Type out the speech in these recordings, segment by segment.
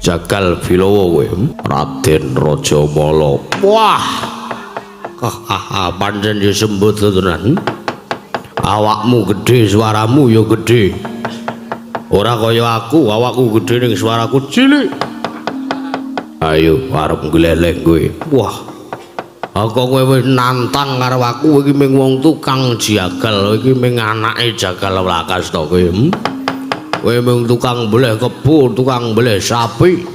Jagal Bilawa kowe Raden Rajamala. Wah pancen yo sembut tenan. Awakmu gedhe, suaramu yo gedhe. Ora kaya aku, awakku gedhe ning suaraku cilik. Ayo arep gleleng kowe. Wah. Aku kowe wis nantang karo aku iki ming wong tukang jagal, iki ming anake Jagal Wlakas to kowe. Kowe mung tukang mbleh kebo, tukang mbleh sapi.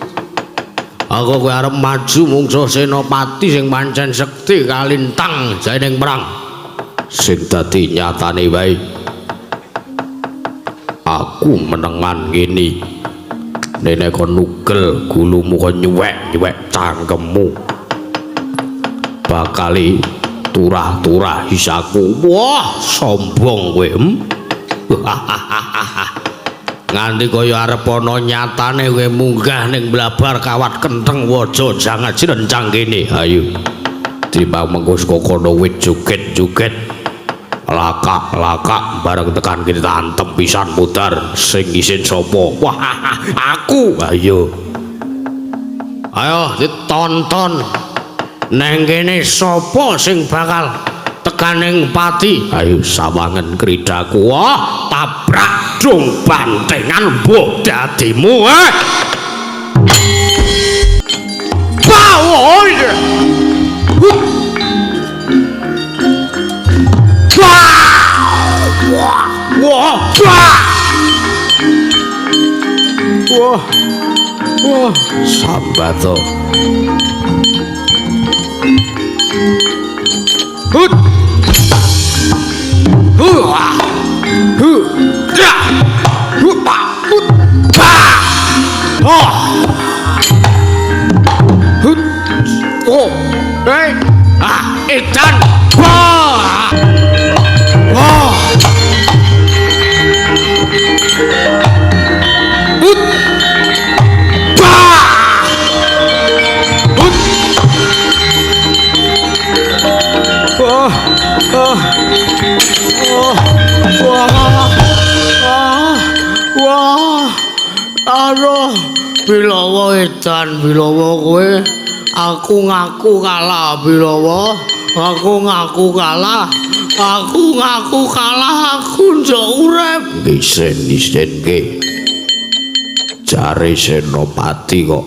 Aku kowe arep maju mungsuh senopati sing pancen sekti kalintang jane perang. Sing dadi nyatane wae aku menengan ngene. Nek kon nugel gulumu kon nyuwek-nyuwek cangkemmu. Bakali turah-turah hisaku. Wah, sombong kowe. Nganti kaya arep ana nyatane kowe munggah ning blabar kawat kentheng waja jangan rencang kene. Ayo. Timbang mengko saka kono wit joget-joget. Lakak-lakak bareng tekan kene tantem pisan mudar sing isin sapa? Wah, aku. Ayo. Ayo ditonton. Neng kene sapa sing bakal tekan ning pati? Ayo sawangen kridaku. Wah, tabrak dong bantengan mbok dadimu Power! Wah, sambato. Hut. Edan. Wah. Wah. Hut. Wah. Hut. Wah. Wah. Wah. Wah. Aduh, Bilawa edan, Bilawa kowe. Aku ngaku kalah, Bilawa. Aku ngaku kalah. Aku ngaku kalah, aku njok urip. Isen-isen ke. Jare senopati kok.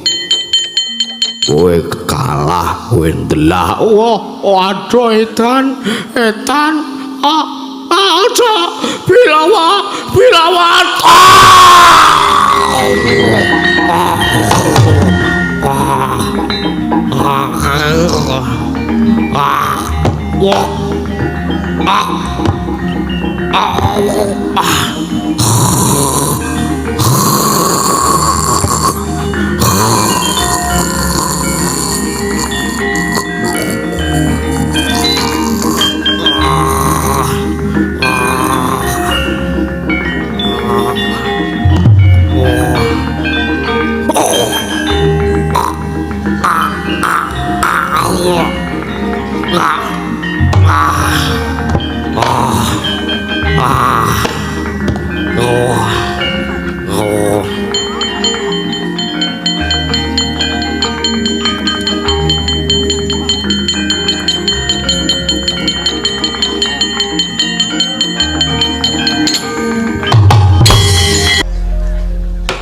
Kowe kalah, kowe ndelah. Waduh edan, edan. Aja Bilawa, Bilawa.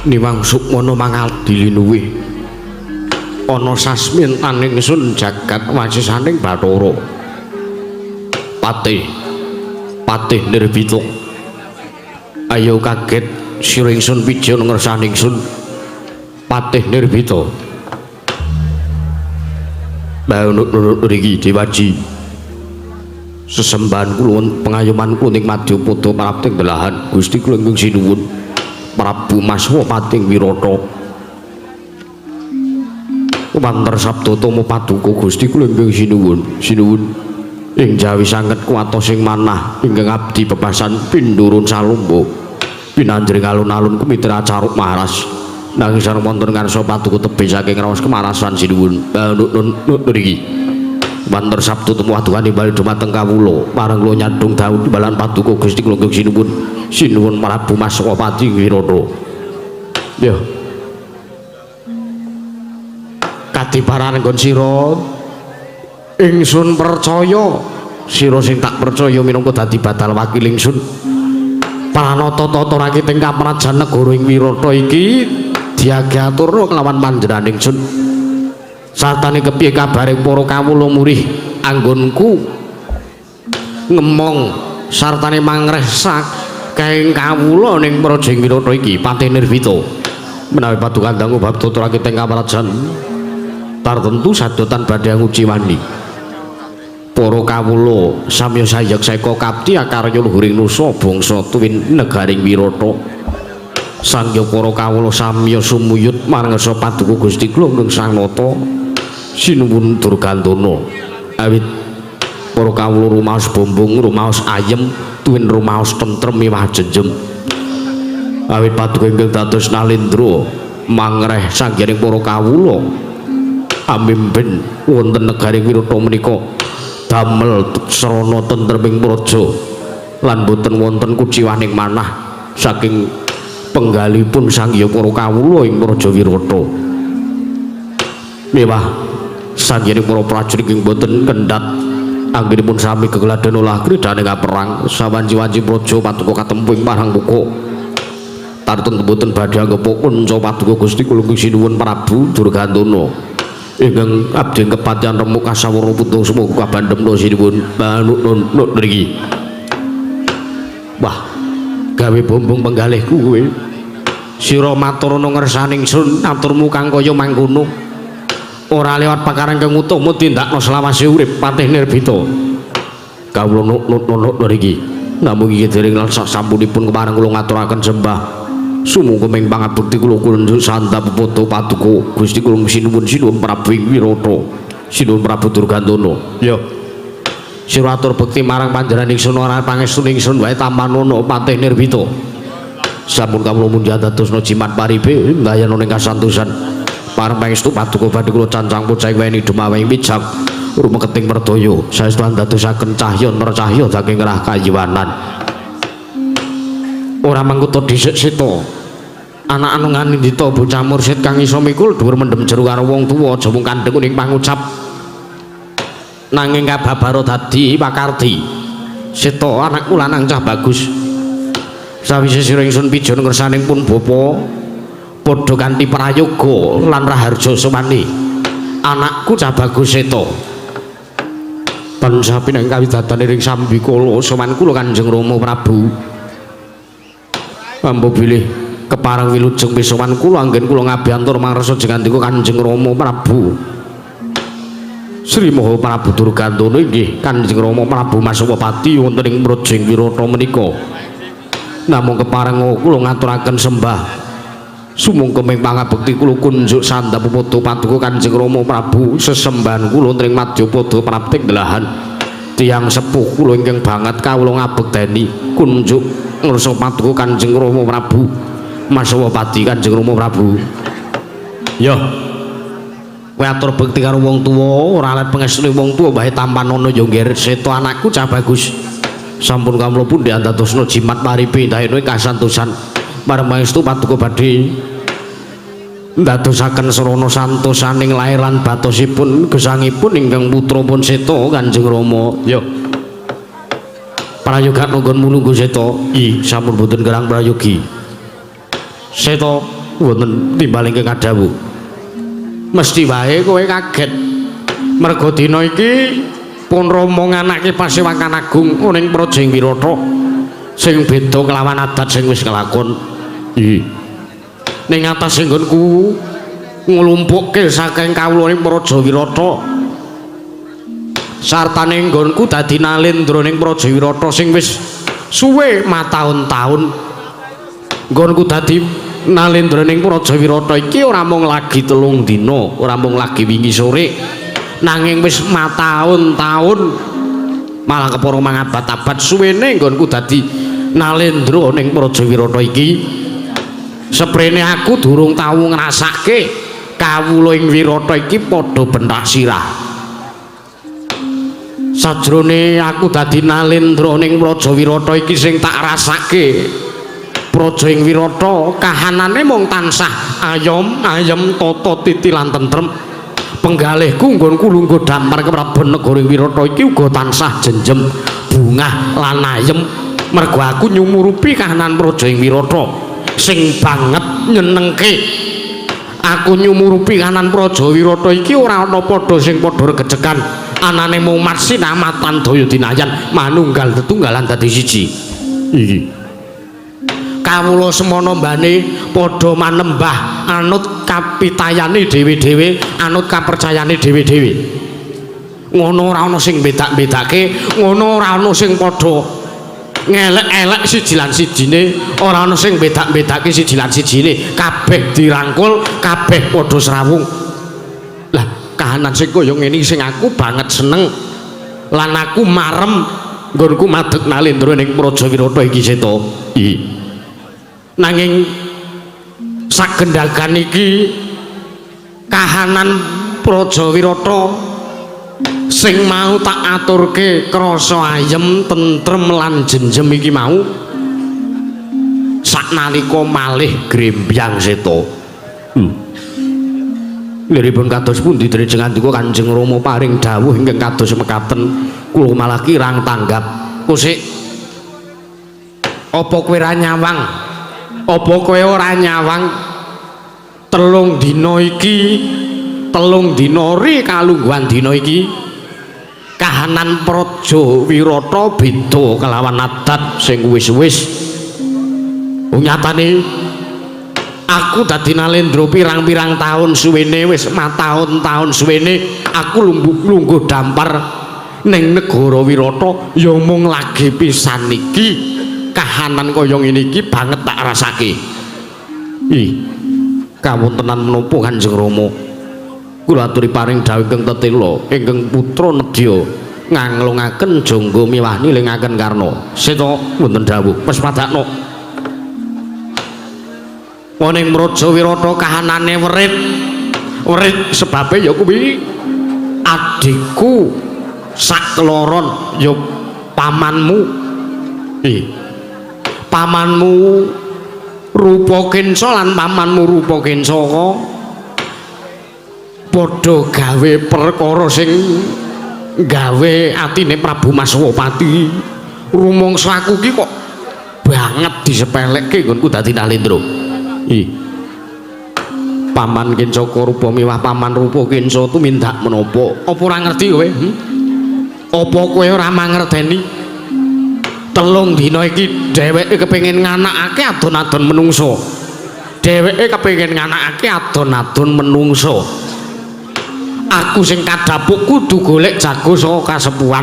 Niwang Sukmana mangaldi linuwih ana sasmintan ingsun jagat wasisaning Bathara Patih Nirbita. Ayo kaget sira ingsun pija ngersani ingsun Patih Nirbita. Baunut niki diwaji sesembahan kula pengayoman kula ing Madyapada prapting belahan Gusti kula ingkang sinuwun Prabu Maswapati Wirata. Kumantar sabda tama paduka Gusti kula ingkang sinuwun ing jawi sanget kuwatos sing manah ingkang abdi bebasan pindurun salomba pinanjring alun-alun kumitra caruk maras nanging sareng wonten ngarsa paduka tebih saking raos kemarasan sinuwun niki kumantar sabda tama aduhane bali dumateng kawula marang kula nyandung dawuh timbalan paduka Gusti kula ingkang sinuwun Prabu Maswapati Wirata. Ya. Katibaran nggon sira ingsun percaya sira sing tak percaya minangka dadi batal wakil ingsun pranata-tata rakiting kaprajan negara ing Wirata iki diatur kelawan panjenengan ingsun sartane kepiye kabaring para kawula murih anggonku ngemong sartane mangreh saking kawula ning praja ing Wirata iki Patih Nirvita menawi paduka dangu bab tata rakiting kaprajan tartentu sadotan badhe nguji wani para kawula samya sayekseka kapti akarya luhuring nusa bangsa tuwin negaring Wirata sangya para kawula samya sumuyut marangsa paduka Gusti kula ing Sang Nata sinuwun Durgandana awit para kawula rumaos bombong rumaos ayem tuwin rumaos tentrem miwah jenjem awit paduka inggih dados nalendra mangreh sanggening para kawula amimpin wonten negaring Wirata menika damel srana tentreming praja lan boten wonten kuciwaning manah saking penggalipun sangya para kawula ing praja Wirata mewah sanggening para prajurit ing boten kendhat anggenipun sami kegeladen olah kridaning perang sawanci-wanci praja paduka katempuh ing marang muka tartun boten badhe anggepa kunca paduka Gusti kula sinuwun Prabu Durgandana ingkang abdi kepatihan remuk kasawara putung semoga kabandhem sinuwun manuk mriki wah gawe bombong penggalih kuwe sira matur ana ngersane ingsun aturmu kang kaya mangkono ora lewat pakarang kang utama tindakno selawase urip Patih Nirvita kawula nuk mriki namung iki dereng sampunipun kemareng kula ngaturaken sembah sumangga ming pangabekti kula kunjuk sandhap poto paduka Gusti kula sinuwun Prabu ing Wirata sinuwun Prabu Durgandana ya sira atur bekti marang panjenengan ingsun ora pangestu ingsun wae tampanono Patih Nirvita sampun kawula mundhak dadosna jimat paribe ndayana ning kasantosan pareng pangestu paduka badhe kula cancang pucai weni dumawing bijak rumeketing perdaya saestu dadosaken cahya mercahya saking rah kayiwanan ora mangkuto dhisik seta anak anu nganindita bocah mursid kang iso mikul dhuwur mendem jero karo wong tuwa aja mung kandheng ning pangucap nanging kababaro dadi pakarti seta anakku lanang cah bagus sawise sira ingsun pijon ngersaning pun bapa padha kanthi prayoga lan raharja sumani anakku cah bagus seta tansah pineng kawidadane ring sambikala sowan kula Kanjeng Rama Prabu ambo bilih kepareng wilujeng pisowan kula anggen kula ngabiyantur mangrasa jengandika Kanjeng Rama Prabu Sri Maha Prabu Durgandana inggih Kanjeng Rama Prabu Masawapati wonten ing Projeng Wirata menika namung kepareng kula ngaturaken sembah sumangga ming pangabekti kula kunjuk sandhap poto paduka Kanjeng Rama Prabu sesembahan kula ing Madyapada prapting delahan tiyang sepuh kula ingkang banget kawula ngabekteni kunjuk ngrasa paduka Kanjeng Rama Prabu Masawapati Kanjeng Rama Prabu ya kowe atur bekti karo wong tuwa ora let pengestune wong tuwa bae tampanono ya ngger seta anakku cah bagus sampun kawula pundhik andadosna jimat paripe ndayana kasantosan marang pangestu paduka badhe ndadosaken srana santosaning lair lan batosipun gesangipun ingkang putrapun seta Kanjeng Rama ya prayoga nunggon mulunggu seta i sampun boten kerang prayogi seta wonten timbal ingkang kadhawuh mesti wae kowe kaget merga dina iki pun Rama nganake Pasewakan Agung ning Projeng Wirata sing beda kelawan adat sing wis kelakon ning atas nggonku nglumpukke saking kawula ning Praja Wirata sartane nggonku dadi nalendra ning Praja Wirata sing wis suwe mataun-taun nggonku dadi nalendra ning Praja Wirata iki ora mung lagi 3 dina ora mung lagi wingi sore nanging wis mataun-taun malah kepara mangabad-abad suwene nggonku dadi nalendra ning Praja Wirata iki seprene aku durung tau ngrasake kawula ing Wirata iki padha bentak sirah sajrone aku dadi nalendra ning Praja Wirata iki sing tak rasake praja ing Wirata kahanane mung tansah ayem tata titi lan tentrem. Penggalihku nggonku lungguh dampar kepraban negara Wirata iki uga tansah jenjem bungah lan ayem mergo aku nyumurupi kahanan praja ing Wirata sing banget nyenengke. Aku nyumurupi kahanan praja Wirata iki ora ana padha sing padha regecekan anane mumat sinamatan daya dinayan manunggal tetunggalan dadi siji. Iki kawula semana mbane padha manembah anut kapitayane dhewe-dhewe anut kapercayane dhewe-dhewe ngono ora ana sing bedak-bedake ngono ora ana sing padha ngelek-elek siji lan sijine ora ana sing bedak-bedake siji lan sijine kabeh dirangkul kabeh padha srawung. Lah kahanan sing kaya ngene sing aku banget seneng lan aku marem nggonku madeg Nalendra ning Praja Wirata iki seta. Nanging sagendagan iki kahanan Praja Wirata sing mau tak aturke krasa ayem tentrem lan jenjem iki mau saknalika malih grembyang seta. Liripun kados pundi derejeng andika Kanjeng Rama paring dawuh ingkang kados mekaten kula malah kirang tanggap. Kusik apa kowe ra nyawang? Apa kowe ora nyawang? Telung dina ri kalungguhan dina iki kahanan Praja Wirata beda kelawan adat sing wis-wis. Nyatane aku dadi Nalendra pirang-pirang taun suwene wis mataun-taun suwene aku lungguh dampar ning negara Wirata ya mung lagi pisan iki kahanan kaya ngene iki banget tak rasake. Kawontenan menapa Kanjeng Rama? Kula aturi paring dawuh ingkang tetela ingkang putra nedya nganglungaken jangga miwah nilingaken karna. Seta wonten dawuh pespadakna. Ning Praja Wirata kahanane werit. Werit sebabe ya kuwi adikku sakloron ya pamanmu. Pamanmu Rupakensa lan pamanmu Rupakencaka padha gawe perkara sing gawe atine Prabu Maswapati. Rumangsa aku ki kok banget disepelekke nggonku dadi Nalendra. Paman Kencaka rupa miwah paman Rupakensa tumindak menapa? Apa ora ngerti kowe? Apa kowe ora mangerteni? Telung dina iki dheweke kepengin nganakake adon-adon menungso. Dheweke kepengin nganakake adon-adon menungso. Aku sing kadhapuk kudu golek jago saka kasepuhan.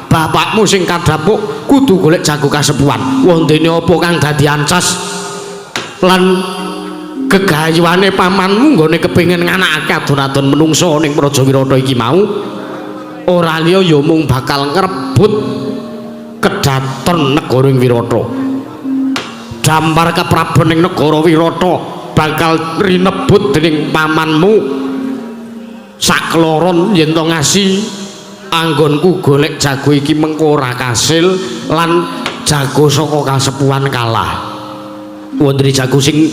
Bapakmu sing kadhapuk kudu golek jago kasepuhan. Wondene apa kang dadi ancas lan kegayuane pamanmu nggone kepengin nganakake adon-adon menungso ning Praja Wirata iki mau ora liya ya mung bakal ngrebut kedaton negara ing Wirata. Dampar kepraban ning negara Wirata bakal rinebut dening pamanmu sakloron yen to ngasi anggonku golek jago iki mengko ora kasil lan jago saka kasepuhan kalah. Wonten jago sing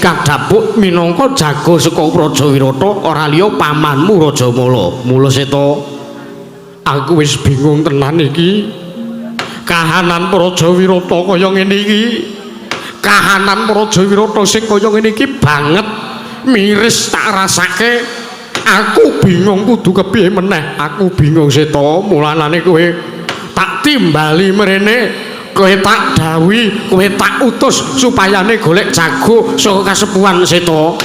kadhapuk minangka jago saka Praja Wirata ora liya pamanmu Rajamala. Mula seta aku wis bingung tenan iki. Kahanan Praja Wirata kaya ngene iki. Kahanan Praja Wirata sing kaya ngene iki banget miris tak rasake. Aku bingung kudu kepiye meneh. Aku bingung seta. Mulanane kowe tak timbali mrene. Kowe tak dawuhi, kowe tak utus supayane golek jago saka kasepuhan seta.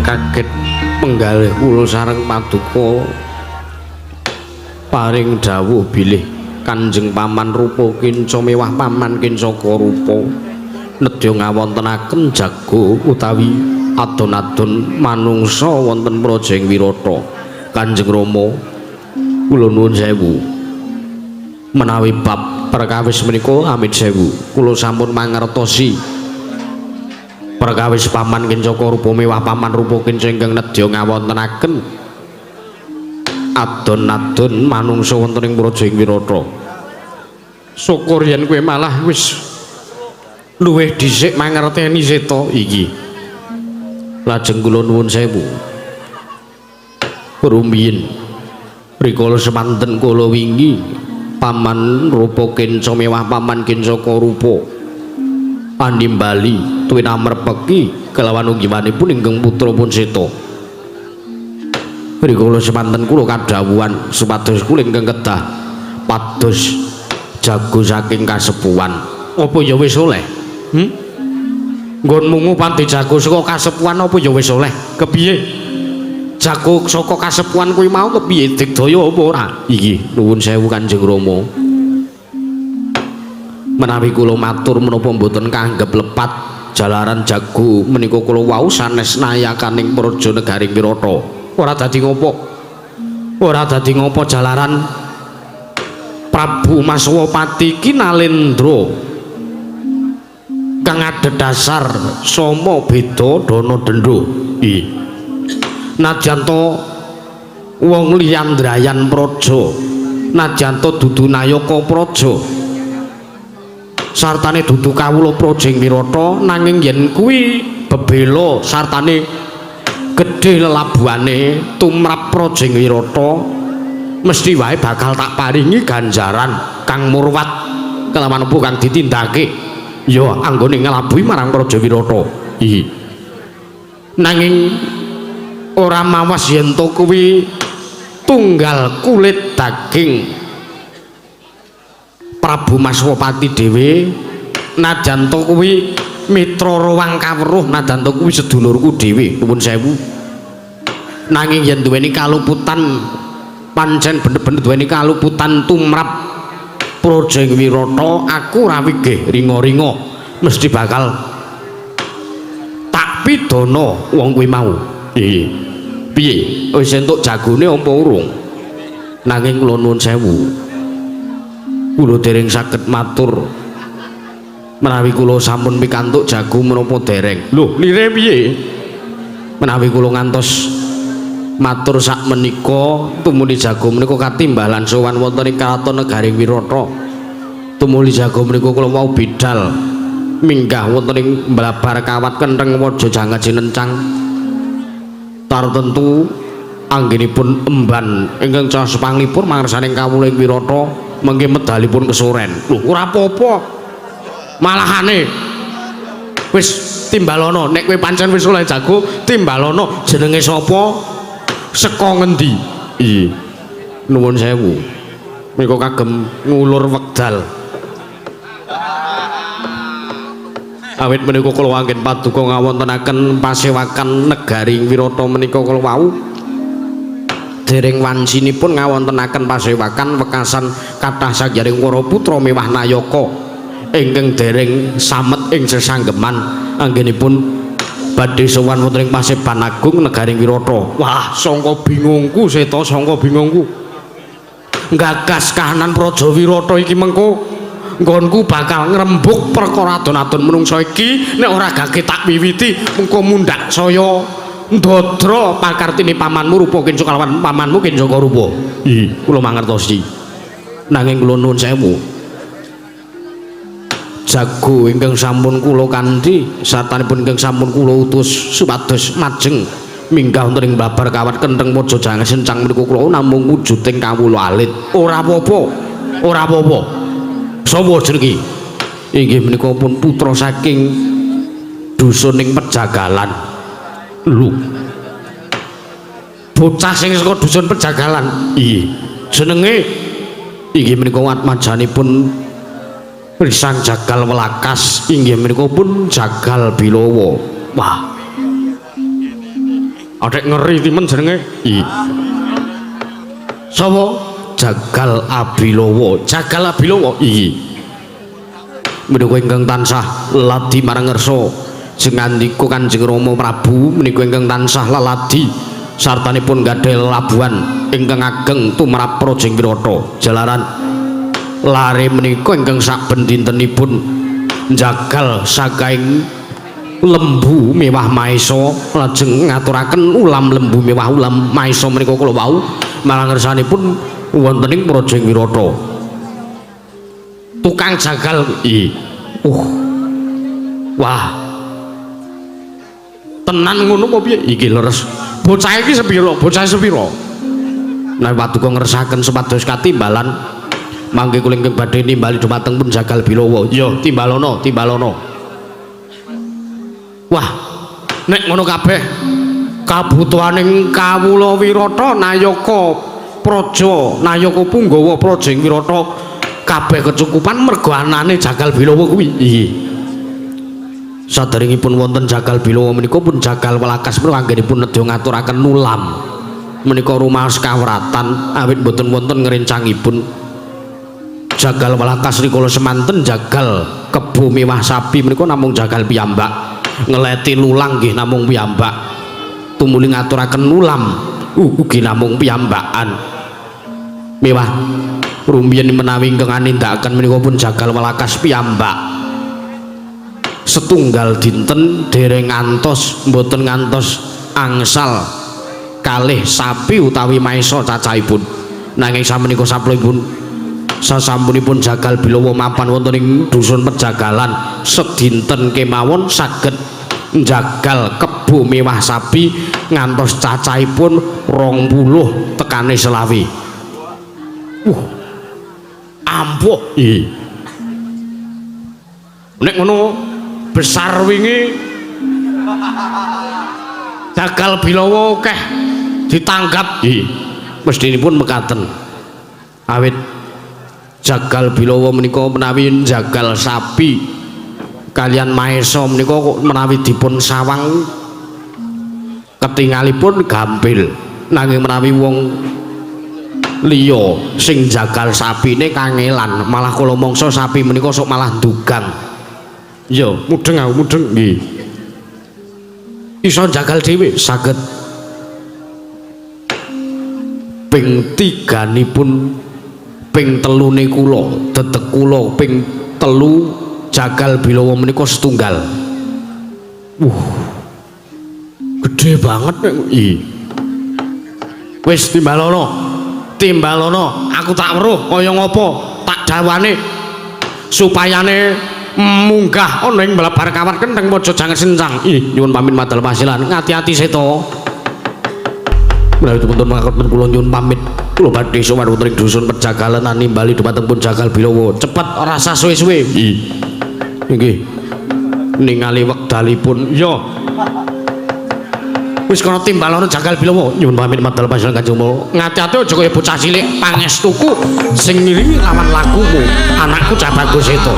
Kaget penggalih kula sareng paduka paring dawuh bilih Kanjeng Paman Rupakenca miwah Paman Kencaka Rupa nedya ngawontenaken jago utawi adon-adon manungsa wonten Praja ing Wirata. Kanjeng Rama kula nuwun sewu menawi bab perkawis menika amit sewu kula sampun mangertosi perkawis Paman Kencaka Rupa miwah Paman Rupakenca ingkang nedya ngawontenaken adon-adon manungsa wonten ing Praja ing Wirata. Syukur yen kowe malah wis luwih dhisik mangerteni seta iki. Lajeng kula nuwun sewu. Rumiyin rikala semanten kala wingi paman rupa kenca mewah paman kenca rupa animbali tuwin amrepeki kelawan unggimanipun ingkang putrapun Seta. Rikala semanten kula kadhawuhan supados kula ingkang kedah pados jago saking kasepuhan. Apa ya wis oleh? Nggonmu ngupanti jago saka kasepuhan apa ya wis oleh? Kepiye? Jago saka kasepuhan kuwi mau kepiye digdaya apa ora? Iki nuwun sewu Kanjeng Rama. Menawi kula matur menapa mboten kanggep lepat jalaran jago menika kula wau sanes nayakaning praja negaring Wirata. Ora dadi ngopo? Ora dadi ngopo jalaran Prabu Maswapati ki Nalendra kang adhedhasar sama beda dana dendra. Najanto wong liyandrayan praja, najanto dudu nayaka praja, sartane dudu kawula praja ing Wirata, nanging yen kuwi bebela sartane gedhe lelabuhane tumrap praja ing Wirata, mesti wae bakal tak paringi ganjaran kang murwat kelawan apa kang ditindake ya anggone nglabuhi marang praja Wirata. Nanging ora mawas yen to kuwi tunggal kulit daging Prabu Maswapati dhewe, najan to kuwi mitra rowang kawruh, najan to kuwi sedulurku dhewe. Nuwun sewu. Nanging yen duweni kaluputan pancen bener-bener duweni kaluputan tumrap praja Wirata, aku ora wigeh ringa-ringa mesti bakal tak pidana wong kuwi mau. Piye wis entuk jagone apa urung? Nanging kula nuwun sewu, kula dereng saged matur menawi kula sampun pikantuk jago menapa dereng. Lho lire piye? Menawi kula ngantos matur sak menika tumuli jago menika katimbalan sowan wonten ing karaton negaring Wirata. Tumuli jago menika kula wau bidal minggah wonten ing Blabar Kawat Kentheng Waja Jangat Jinencang. Tartentu anggenipun emban ingkang caos panglipur mangersaning kawula ing Wirata mengke medalipun kesuren. Lho ora apa-apa. Malahane wis timbalono nek kowe pancen wis oleh jago timbalono jenenge sapa saka ngendi. Nuwun sewu. Menika kagem ngulur wekdal. Awit menika kula anggen paduka ngawontenaken pasewakan negaring Wirata menika kula wau dereng wancinipun ngawontenaken pasewakan wekasan kathah sajaring para putra mewah nayaka ingkang dereng samet ing sesanggeman anggenipun badhe sowan wonten ing Paseban Agung negaring Wirata. Wah, sangka bingungku Seta, sangka bingungku. Gagas kahanan praja Wirata iki mengko nggonku bakal ngrembug perkara adon-adon menungsa iki nek ora gage tak wiwiti mengko mundhak saya ndadra pakartine pamanmu rupa kenca kalawan pamanmu kenca rupa. Kula mangertosi. Nanging kula nuwun sewu. Jago ingkang sampun kula kanthi satanipun ingkang sampun kula utus supados majeng minggah wonten ing Blabar Kawat Kentheng Waja Jangat Jinencang menika kula namung wujuding kawula alit. Ora apa-apa. Ora apa-apa. Sapa jenenge? Inggih menika pun putra saking dusuning Pejagalan. Lho. Bocah sing saka dusun Pejagalan. Iya. Jenenge inggih menika atmajanipun Risang Jagal Welakas, inggih menika pun Jagal Bilawa. Wah. Adek ngeri timen jenenge. Iya. Sapa? Jagal Abilawa. Jagal Abilawa. Iya. Menika ingkang tansah ladi marang ngersa jengandika Kanjeng Rama Prabu menika ingkang tansah laladi sartanipun gadhah labuhan ingkang ageng tumrap praja Wirata. Jalaran lare menika ingkang saben dintenipun njagal saking lembu mewah maesa lajeng ngaturaken ulam lembu mewah ulam maesa menika kula wau marang ngersanipun wonten ing praja Wirata. Tukang jagal Wah. Tenan ngono apa piye? Iki leres. Bocah iki sepira? Bocah sepira? Nah Paduka ngeresaken supados katimbalan mangke kula ingkang badhe nimbali dumateng pun Jagal Bilawa. Ya, timbalono, timbalono. Wah, nek ngono kabeh kabutuhaning kawula Wirata Nayaka Praja, Nayaka Punggawa Praja ing Wirata kabeh kecukupan mergo anane Jagal Bilawa kuwi. Nggih. Saderengipun wonten Jagal Bilawa menika pun Jagal Welakas menika anggenipun nedya ngaturaken nulam. Menika rumaos kawratan awit boten wonten ngrencangipun Jagal Welakas rikala semanten Jagal Kebo Mewah Sapi menika namung Jagal piyambak ngeleti lulang nggih namung piyambak tumuli ngaturaken nulam ugi namung piyambakan mewah rumiyin menawi ingkang anindakaken menika pun Jagal Welakas piyambak setunggal dinten dereng ngantos mboten ngantos angsal kalih sapi utawi maesa cacahipun nanging samenika sampun sasampunipun Jagal Bilawa mapan wonten ing dusun Pejagalan sedinten kemawon saged njagal Kebo Mewah Sapi ngantos cacahipun 20 tekane selawi. Ampuh. Nek ngono besar wingi Jagal Bilawa keh ditanggap mestinipun mekaten awit Jagal Bilawa menika menawi jagal sapi kalian maesa menika menawi dipun sawang ketingalipun gampil nanging menawi wong liya sing jagal sapine kangelan malah kala mangsa sapi menika sok malah dugang ya mudeng aku mudeng nggih iso jagal dhewe saged ping 3nipun ping 3ne kula dedeg kula ping 3 Jagal Bilawa menika setunggal gede banget wis timbalono aku tak weruh kaya ngapa tak dawane supayane munggah ana ing mlebar kawat kentheng Waja Janget Sencang nyuwun pamit madal pasilan ngati-ati seta menawi dipun mangketen kula nyuwun pamit kula badhe sowan wonten ing dusun Pejagalan nimbali dhumateng pun Jagal Bilawa cepet ora usah suwe-suwe nggih ningali wekdalipun ya wis kana timbalono Jagal Bilawa nyuwun pamit madal pasilan Kanjeng Mula ngati-ati aja kaya bocah cilik pangestuku sing ngiringi lawan lakumu anakku Cah Bagus Seta.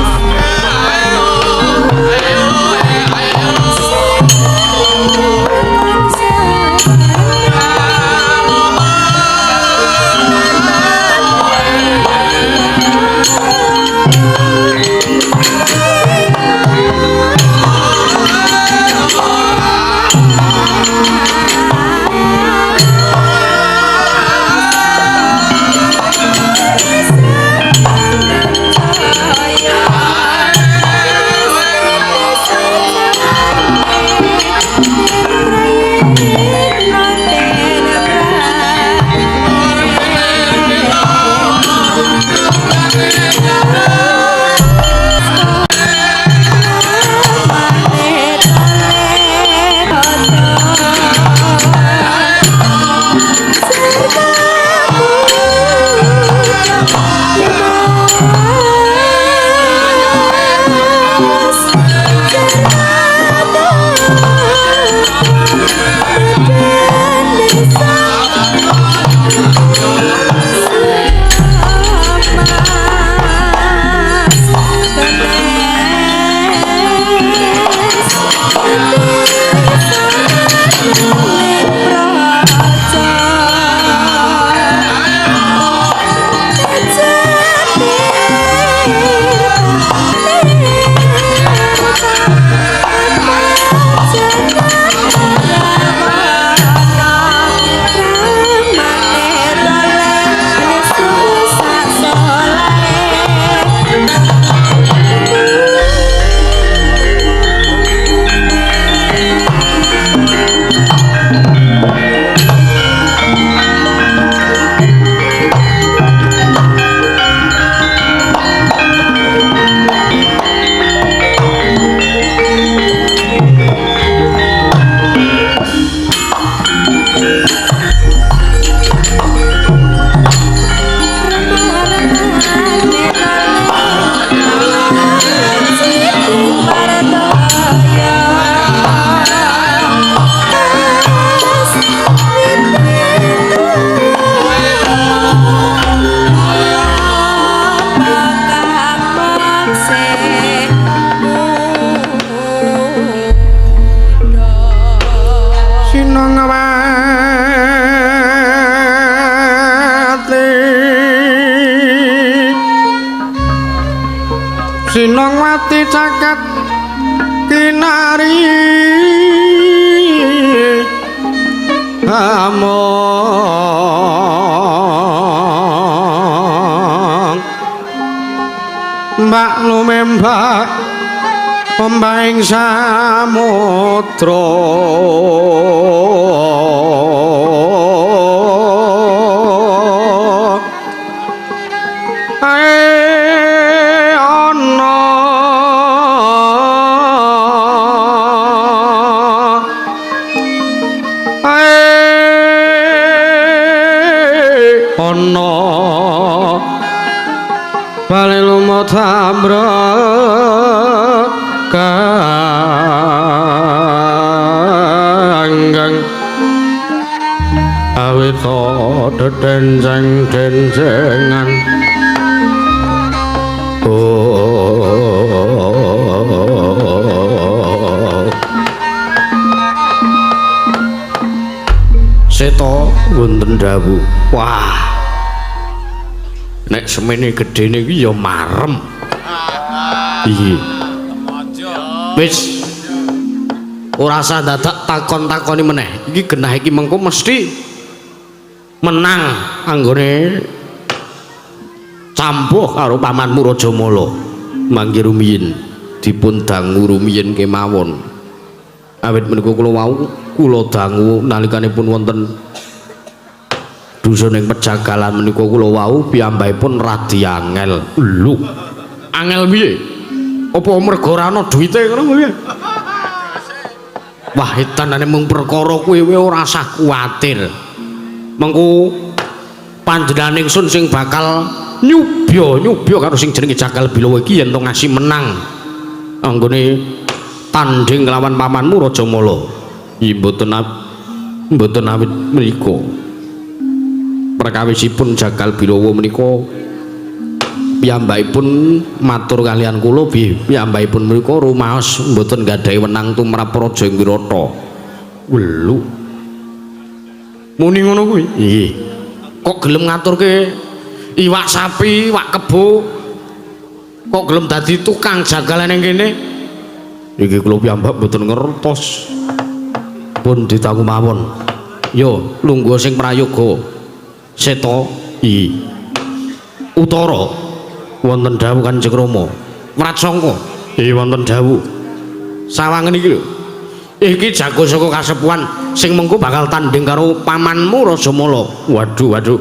Sinongwati caket kinari among mbak lumembak pembaing samudra Tamra kanggang awita dedenjeng-denjengan Seto wonten dawuh wah nek semene gedene iki ya marem. Iki. Wis. Ora usah dadak takon-takoni meneh. Iki genah iki mengko mesti menang anggone campuh karo pamanmu Rajamala. Mangke rumiyin dipun dangu rumiyin kemawon. Awit menika kula wau kula dangu nalikanipun wonten dusuning pejagalan menika kula wau piyambakipun radi angel. Lho. Angel piye? Apa mergo ora ana duwite ngono piye? Wah, etanane mung perkara kuwi ora usah kuwatir. Mengko panjenengan ingsun sing bakal nyubya karo sing jenenge Jagal Bilawa iki yen to ngasih menang anggone tanding nglawan pamanmu Rajamala. Mboten awit menika. Perkawisipun Jagal Bilawa menika piyambakipun matur kaliyan kula piyambakipun menika rumaos mboten gadhahi wenang tumrap Praja Wirata. Welu. Muni ngono kuwi? Nggih. Kok gelem ngaturke iwak sapi, iwak kebo? Kok gelem dadi tukang jagal ning kene? Iki kula piyambak mboten ngertos. Pun ditangu mawon. Yo, lungguh sing prayoga. Seto i utara wonten dawuh Kanjeng Rama Wratsangka wonten dawuh sawangen iki lho iki jago saka kasepuhan sing mengko bakal tanding karo pamanmu Rajamala. Waduh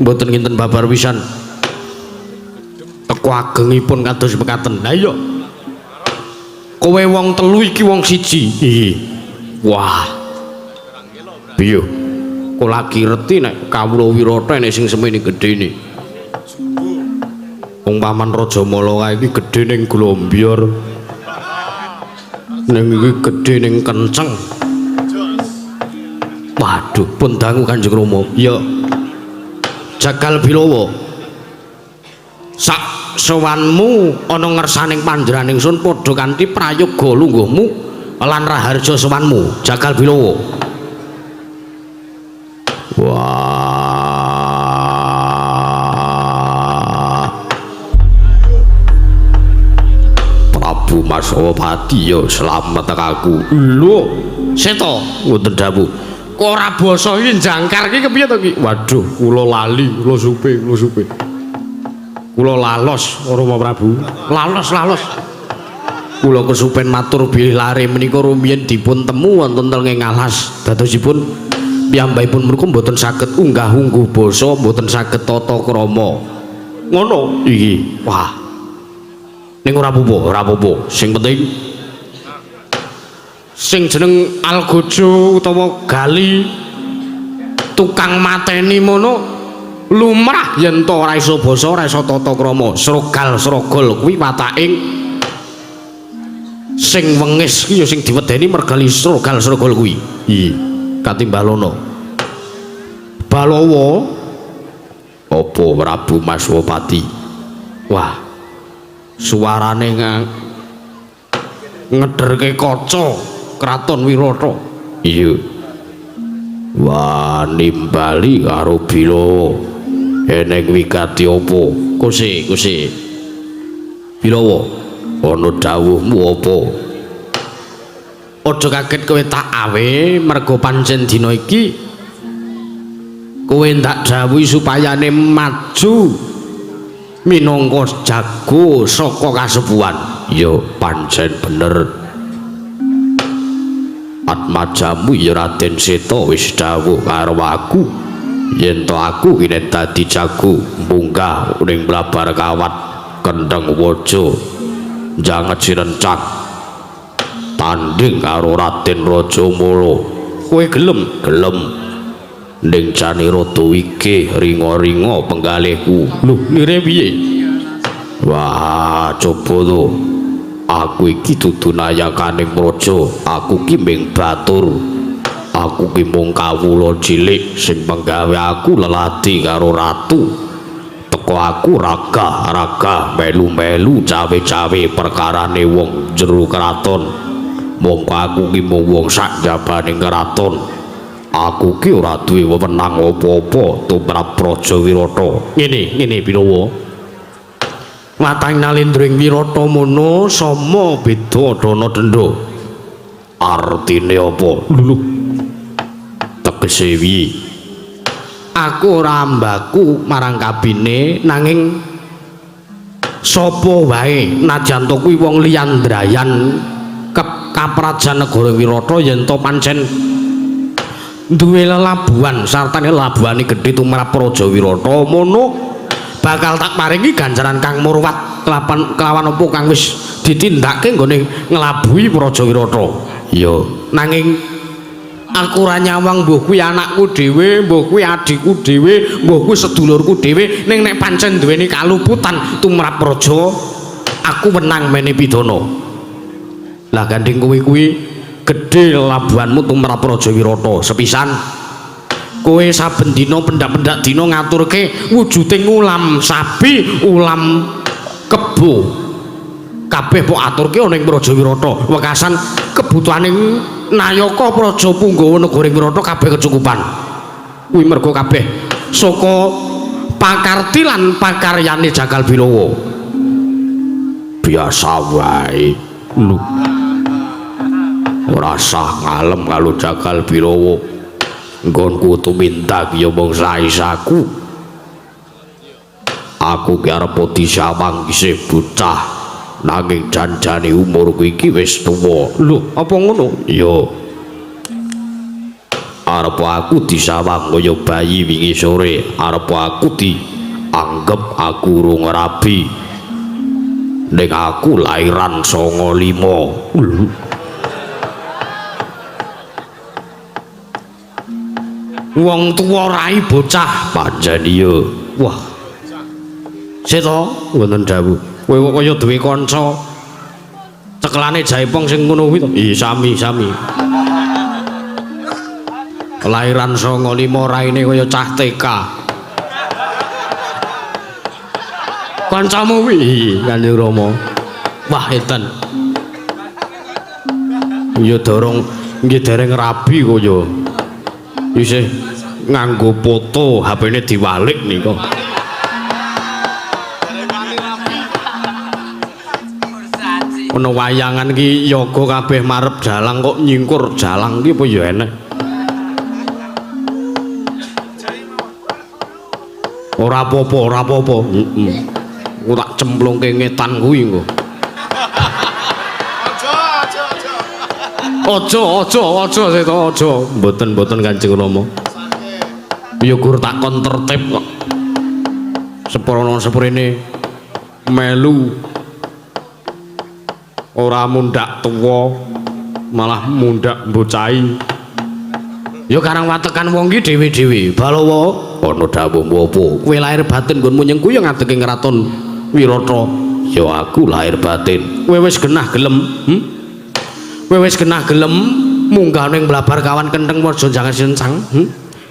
mboten kinten babar pisan teko agengipun kados mekaten. Lah iya kowe wong telu iki wong siji. Wah piye kok lagi reti nek Kawula Wirata nek sing semene gedene. Wong paman Rajamala kae iki gedhe ning glombyar. Ning iki gedhe ning kenceng. Waduh, pun dangu Kanjeng Rama. Ya. Jagal Bilawa. Sak sowanmu ana ngersaning panjenengan ingsun padha kanthi prayoga lungguhmu lan raharja sowanmu Jagal Bilawa. Wah, Prabu Masawapati ya selamat aku. Lho, Seto wonten dawuh. Kok ora basa iki jangkar iki kepiye to iki? Waduh, kula lali, kula supe. Kula lalos Rama Prabu. Lalos. Kula kesupen matur bilih lare menika rumiyin dipun temu wonten teng alas. Dadosipun piyambakipun menika mboten saged unggah-ungguh basa, mboten saged tata krama. Ngono iki. Wah. Ning ora apa-apa. Sing penting sing jeneng algojo utawa gali tukang mateni mono lumrah yen to ora iso basa, ora iso tata krama. Srogal-srogol kuwi wataking sing wengis ki ya sing diwedeni mergali srogal-srogol kuwi. Katimbalana Balawa apa Prabu Maswapati. Wah, suarane ngederke kaca kraton Wirata. Iya. Wah, nimbali karo Bilawa. Eneng wigati apa? Kuse. Bilawa ana dawuhmu apa? Aja kaget kowe tak awe mergo pancen dina iki kowe ndak dawuhi supayane maju minangka jago saka kasepuhan. Ya pancen bener. Atmajamu ya Raden Seta wis dawuh karo aku yen to aku kene dadi jago munggah ning Blabar Kawat Kendheng Waja janget sirencak tanding karo Raden Rajamala. Kowe gelem? Gelem. Ning Janira Dewike ringa-ringa penggalihku. Lho, lire piye? Wah, coba to. Aku iki dudu nayakaning praja, aku ki ming batur. Aku ki mung kawula cilik sing penggawe aku lelati karo ratu. Teko aku raga melu-melu cawe-cawe perkarane wong jero kraton. Mongko aku ki mung wong sak jabaning kraton. Aku ki ora duwe wewenang apa-apa tumrap Praja Wirata. Ngene Bilawa. Watang nalindring Wirata mono sama beda dana denda. Artine apa? Lho. Tegese piye? Aku ora ambaku marang kabine nanging sapa wae najan to kuwi wong liyandrayan kaprajan negara Wirata yen to pancen duwe lelabuhan sartane lelabuhane gedhe tumrap Praja Wirata mono bakal tak paringi ganjaran kang murwat kelawan apa kang wis ditindakake nggone nglabuhi Praja Wirata. Ya nanging aku ora nyawang mbuh kuwi anakku dhewe, mbuh kuwi adikku dhewe, mbuh kuwi sedulurku dhewe ning nek pancen duweni kaluputan tumrap praja aku menang mene pidana. Lah gandeng kowe kuwi gedhe labuhanmu tumrap Praja Wirata sepisan kowe saben dina pendak-pendak dina ngaturke wujuding ulam sapi, ulam kebo. Kabeh pok aturke ana ing Praja Wirata. Wekasan kebutuhaning nayaka Praja Punggawa negara Wirata kabeh kecukupan. Kuwi mergo kabeh saka pakarti lan pakaryane Jakal Bilawa. Biasa wae. Lho. Ora sah ngalem karo Jakal Bilawa. Nggonku tumindak ya mung saisaku. Aku ki arep disawang isih bocah nanging janjane umurku iki wis tuwa. Lho, apa ngono? Ya. Arep aku disawang kaya bayi wingi sore, arep aku dianggep aku urung rabi. Nek aku lairan 95. Lho. Wong tuwa rai bocah pancen iya. Wah. Seta wonten dawuh. Kowe kok kaya duwe kanca. Cekelane jaipong sing ngono kuwi to. Iya sami. Kelahiran 95 raine kaya cah TK. Kancamu kuwi Kanjeng Rama. Wah enten. Ya dorong nggih dereng rabi kaya. Isih nganggo foto HP-ne diwalik nika. Ana wayangan ki yoga kabeh marep dalang kok nyingkur dalang ki apa ya enek. Ora apa-apa. Heeh. Ku tak cemplungke ngetan kuwi engko. Aja Seta aja. Mboten Kanjeng Rama. Ya gur tak kon tertib kok. Seprono seprene melu ora mundak tuwa malah mundak bocahi. Ya karang watekan wong ki dhewe-dhewe. Balawa ana dawuhmu apa? Kowe lahir batin nggonmu nyengku ya ngadeg ing kraton Wirata. Ya aku lahir batin. Kowe wis genah gelem? Kowe wis genah gelem munggah ning Blabar Kawan Kendheng Waja jangan sincang?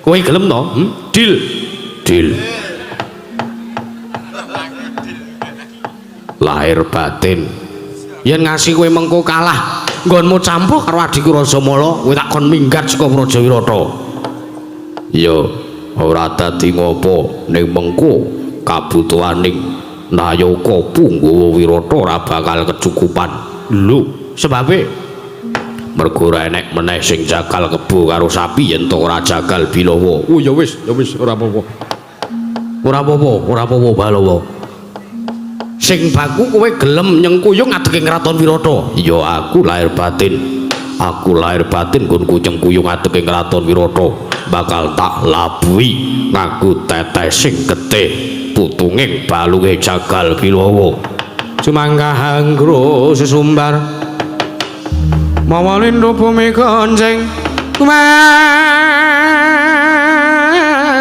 Kowe gelem to? Dil. Lahir batin. Yen ngasih kowe mengko kalah, nggonmu campur karo adikku Rasamala, kowe tak kon minggat saka Praja Wirata. Ya, ora dadi ngopo ning mengko kabutuhaning Nayaka Punggawa Wirata ora bakal kecukupan. Lho, sebabe mergo ora enek meneh sing jagal kebo karo sapi yen to ora jagal Bilawa. Oh ya wis ora apa-apa. Ora apa-apa Balawa. Sing baku kowe gelem nyengkuyung ngadege kraton Wirata. Ya aku lahir batin. Aku lahir batin nggonku nyengkuyung ngadege kraton Wirata. Bakal tak labuhi nganggo teteh sing getih putunging balunge jagal Bilawa. Sumangga anggro sesumbar mawalindo bumi konjeng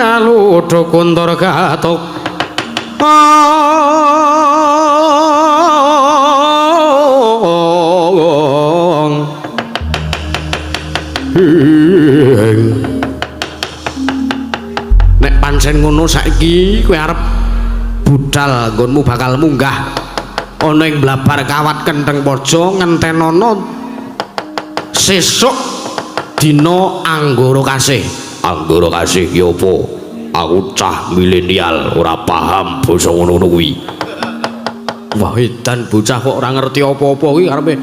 malu dokuntor gatok nek pancen ngono saiki kowe arep budal nggonmu bakal munggah ana ing blabar kawat Kentheng Paja ngentenono sesuk dina Anggara Kasih. Anggara Kasih ya apa? Aku cah milenial ora paham basa ngono kuwi. Wah edan bocah kok ora ngerti apa-apa kuwi karepe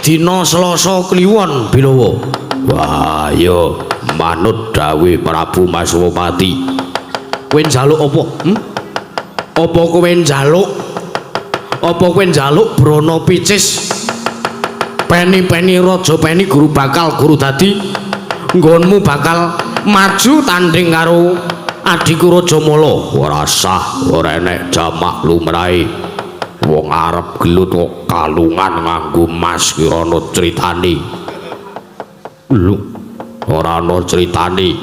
dina Selasa Kliwon Bilawa. Wah ya manut dawuh Prabu Maswapati. Kowe njaluk apa? Apa kowe njaluk? Apa kowe njaluk Brana Picis? Peni-peni raja peni guru bakal guru dadi nggonmu bakal maju tanding karo adhiku Raja Mala. Ora sah, ora enek jamak lumrahe. Wong arep gelut kok kalungan nganggo mas ki ana critane. Lho, ora ana critane.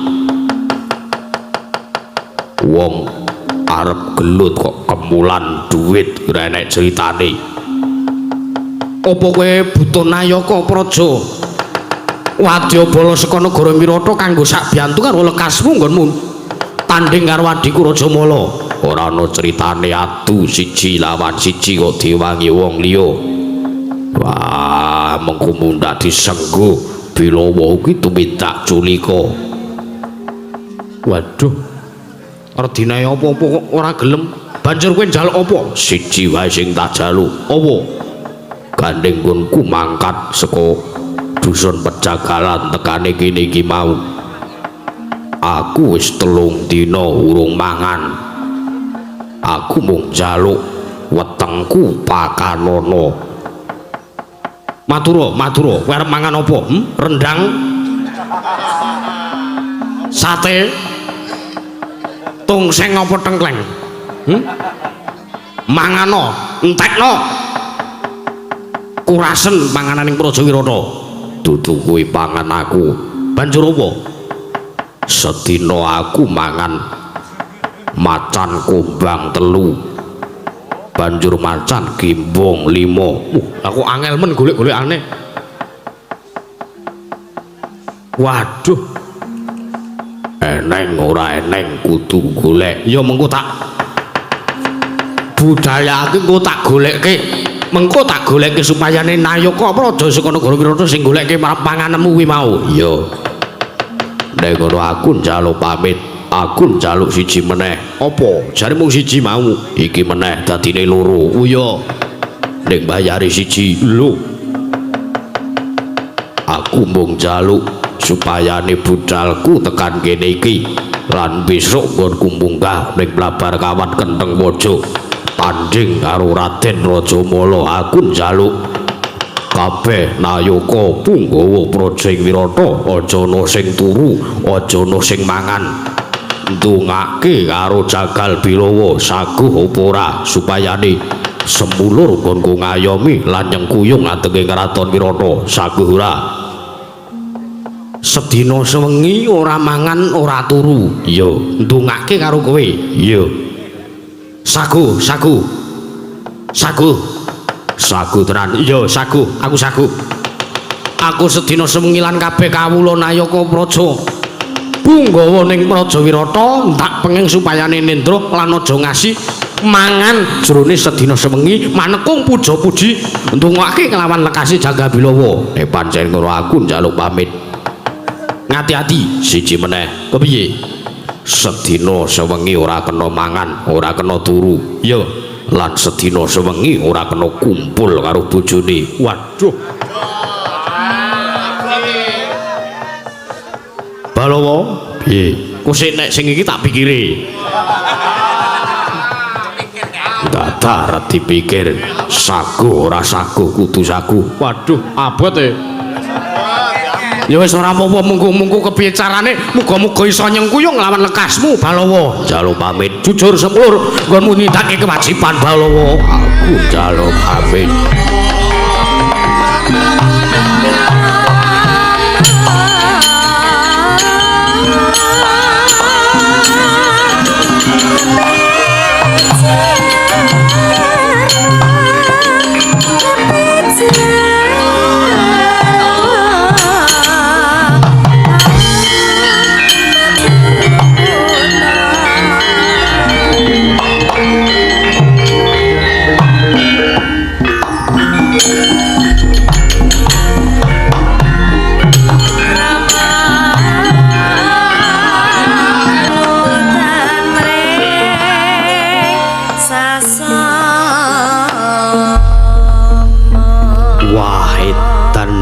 Wong arep gelut kok kemulan duit ora enek critane. Apa kowe buta Nayaka Praja wadyabala saka negara Wirata kanggo sak biantu karo lekasmu nggonmu tanding karo adhiku Raja Mala. Ora ana critane adu siji lawan siji kok diwangi wong liya. Wah, mengko mundhak disenggo Bilawa kuwi tumindak culika. Waduh, ardine apa-apa kok ora gelem. Banjur kowe njaluk apa? Siji wae sing tak jaluk. Apa? Gandeng nggonku mangkat saka dusun Pejagalan tekane kene iki mau. Aku wis 3 dina urung mangan. Aku mung njaluk wetengku pakanono. Matura, kowe arep mangan apa? Rendang? Sate? Tungseng apa tengkleng? Mangano, entekno. Kurasen panganan ing Praja Wirata. Dudu kuwi pangan aku. Banjur apa? Sedina aku mangan macan kumbang 3. Banjur macan gimbong 5. Aku angel men golek-golekane. Waduh. Eneng ora eneng kudu golek. Ya mengko tak budayake engko tak golekke. Mengko tak goleke supayane Nayaka Praja saka negara Wirata sing goleke pangananmu kuwi mau. Iya. Nek ngono aku njaluk pamit. Aku njaluk siji meneh. Apa? Jare mung siji mau. Iki meneh dadine 2. Iya. Nek bayari siji. Lho. Aku mung njaluk supayane budalku tekan kene iki lan besok nggonku munggah ning blabar kawat Kentheng Paja. Tanding karo Raden Raja Mala. Aku njaluk kabeh Nayaka Punggawa Praja ing Wirata aja ana sing turu, aja ana sing mangan. Ndongake karo jagal Bilawa saguh apa ora supayane semulur nggonku ngayomi lan nyengkuyung ngadege kraton Wirata. Saguh ora? Sedina sewengi ora mangan ora turu. Iya, ndongake karo kowe. Iya. Sagu tenan. Iya sagu, aku sagu. Aku sedina sewengi lan kabeh kawula Nayaka Praja Punggawa ning Praja Wirata tak penging supayane nendra lan aja ngasih mangan jroning sedina sewengi manekung puja-puji ndongake kelawan lekasi jaga Bilawa. Pancen ngono aku njaluk pamit. Ngati-ati siji meneh. Kepiye? Sedina sewengi ora kena mangan, ora kena turu. Iya, lan sedina sewengi ora kena kumpul karo bojone. Waduh. Balawa, piye? Kusik nek sing iki tak pikiri. Datar dipikir sagu ora sagu kudu sagu. Waduh, abot e. Ya wis ora apa-apa mungku-mungku kepiye carane muga-muga iso nyengkuyung lawan lekasmu Balawa. Jaluk pamit jujur semulur nggonmu nindakake kewajiban Balawa. Aku jaluk pamit.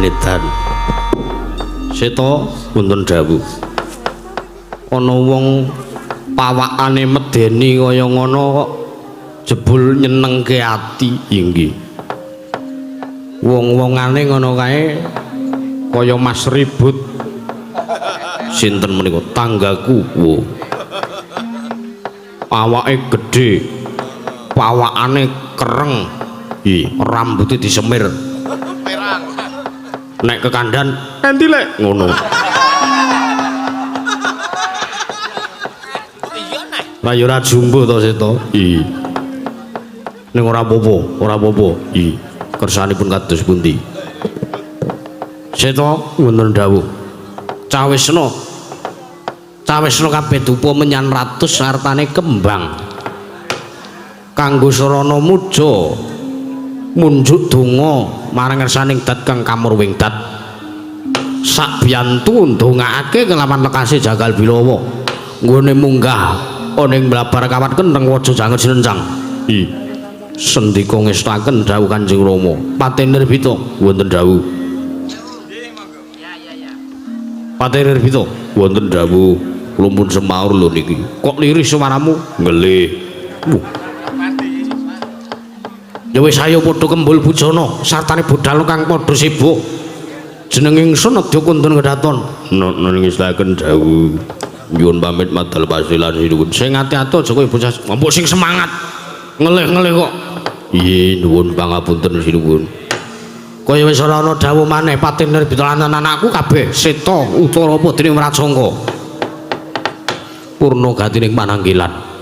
Edan Seta wonten dawuh ana wong pawakane medeni kaya ngono kok jebul nyenengke ati inggih wong-wongane ngono kae kaya Mas Ribut sinten menika tanggaku awake gedhe pawakane kereng rambute disemir nek kekandan endi lek ngono lah ya ora jumbo to Seta ning ora apa-apa kersanipun kados pundi Seta wonten dawuh cawesna kabeh dupa menyan ratus sartane kembang kanggo sarana muja munjuk donga marang ngersaning dat kang kamurwing dat sak biyantu ndongaake kelawan lekase jagal bilawa nggone munggah ana ing mlabar kawat kentheng waja janget sinencang sendika ngestaken dawuh Kanjeng Rama Patenir Bita wonten dawuh Patenir Bita wonten dawuh kula pun semaur lho niki kok liris suaramu ngelih ya wis ayo padha kembul bujana sartane budal kang padha sibuk jeneng ingsun Nedya Kundun Kedaton ninggisaken dawuh nyuwun pamit madal pasilan sinuwun sing ati-ati aja kowe bocah mbok sing semangat ngelih-ngelih kok iya nuwun pangapunten sinuwun kaya wis ora ana dawuh maneh Patenir Bita lan anakku kabeh Seta Utara Padine Mracangka purna gatining pananggilan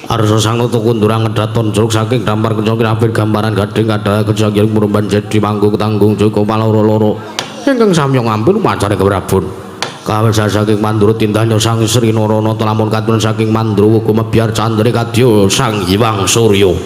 Arsa Sang Nata Kundura Kedaton juruk saking dampar kencang kirapir gambaran gading kadaya kejagian murumban jadi manggung tanggung joko paloro-loro ingkang samyong ampun macane keprabun kawasa saking mandura tindahnya Sang Sri Narana lamun katun saking mandura kumebyar candre kadya Sang Hyang Surya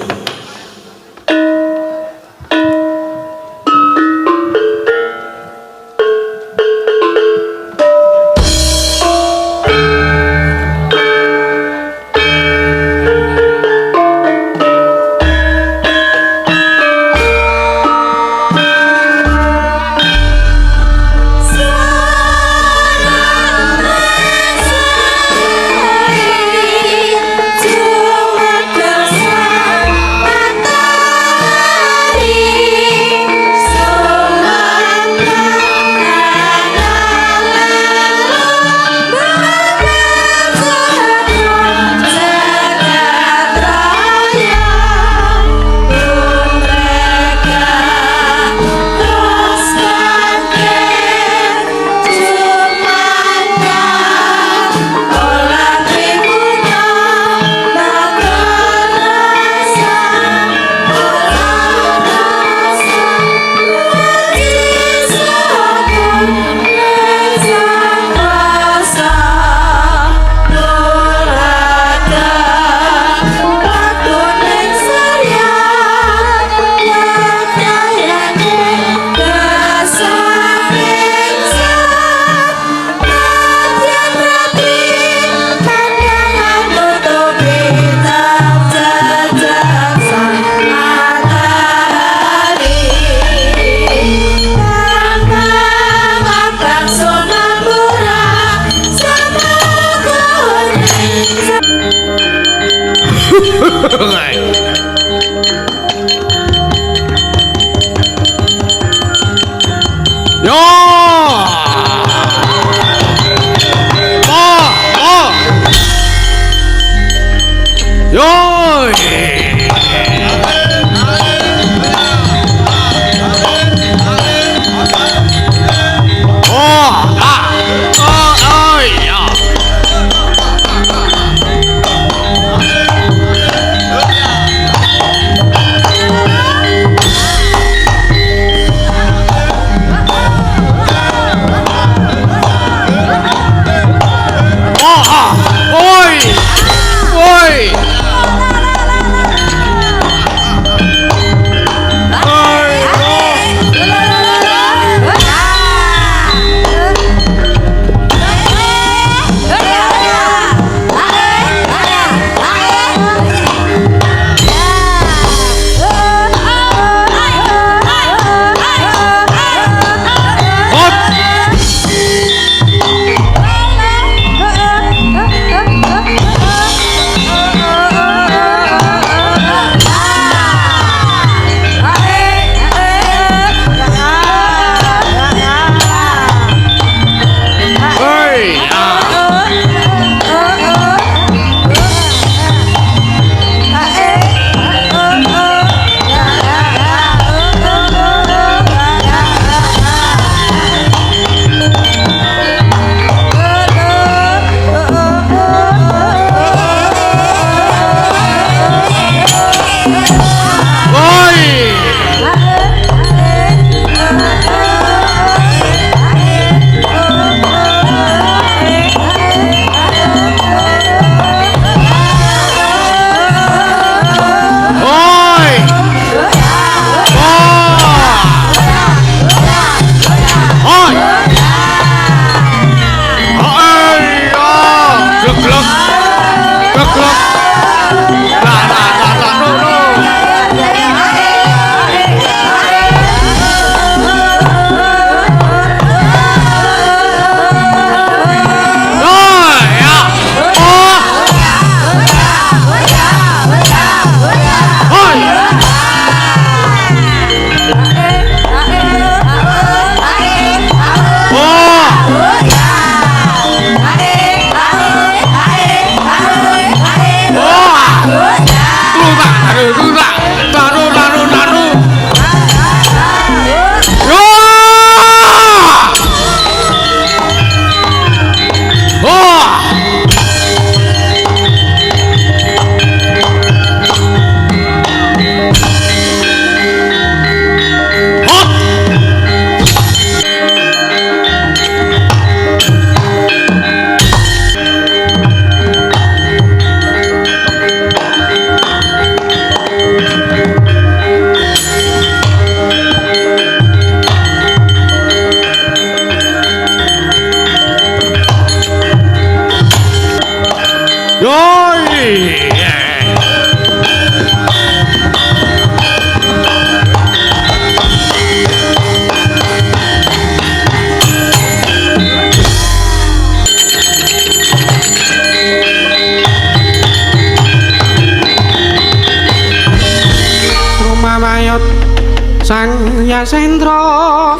Jaya Sendra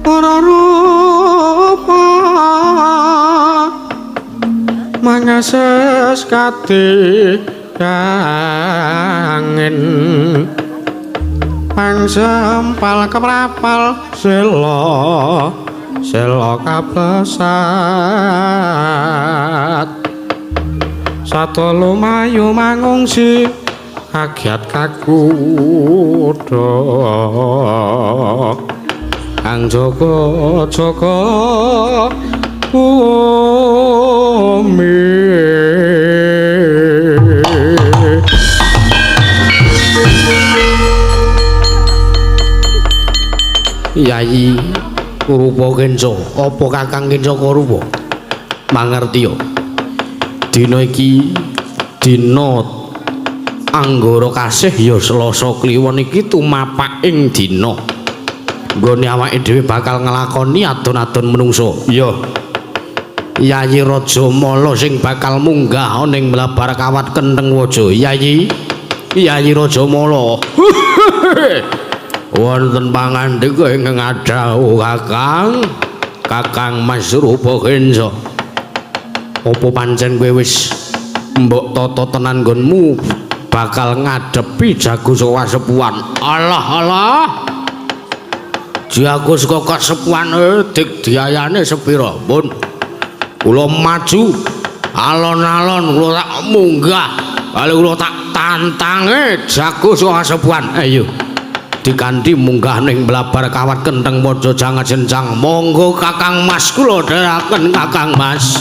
ora rupa mangases kati angin pangsempal keprapal sela kaplesat sato lumayu mangungsi kagiat kakudha ang jaga bumi Yayi Kurupa Kenca apa Kakang Kenca Kurupa mangerti yo dina iki dina Anggara Kasih ya Selasa Kliwon iki tumapak ing dina nggone awake dhewe bakal nglakoni adon-adon menungsa ya Yayi Rajamala sing bakal munggah ning Mlabar Kawat Kentheng Waja Yayi Rajamala wonten pangandika ingkang adhawuh Kakang Mas Rupa Kenca apa pancen kowe wis mbok tata tenan nggonmu bakal ngadepi jago saka kasepuhan alah jago saka kasepuhan dik diayane sepira pun kula maju alon-alon kula tak munggah kali kula tak tantange jago saka kasepuhan ayo dikanthi munggah ning Mlabar Kawat Kentheng Waja jangan jenjang monggo Kakang Mas kula dherekaken Kakang Mas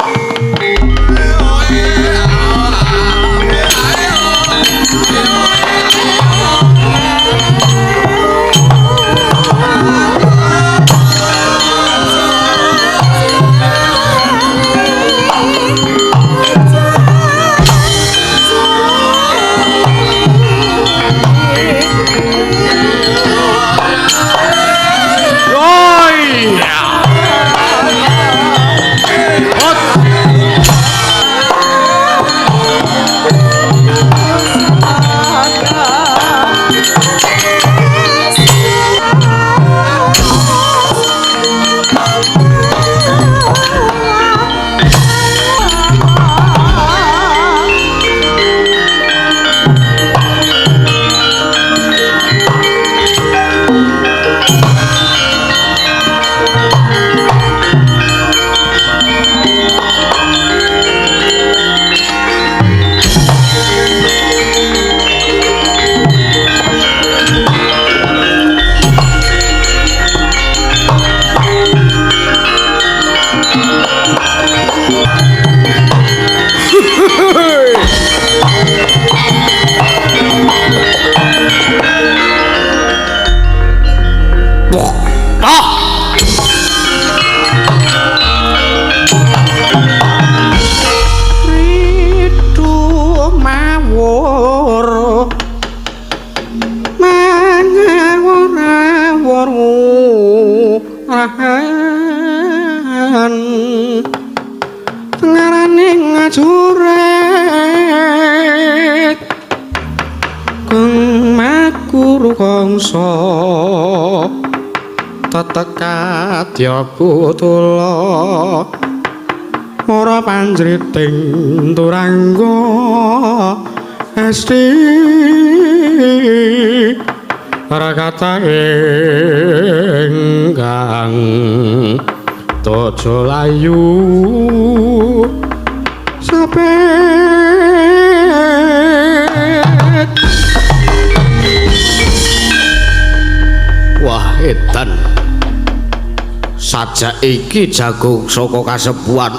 tengarane ngajuret kang makuru kangsa tetekat ya kutula ora panjriting turangga esti rakata ingkang tojo layu sapet wah edan sajak iki jago saka kasepuhan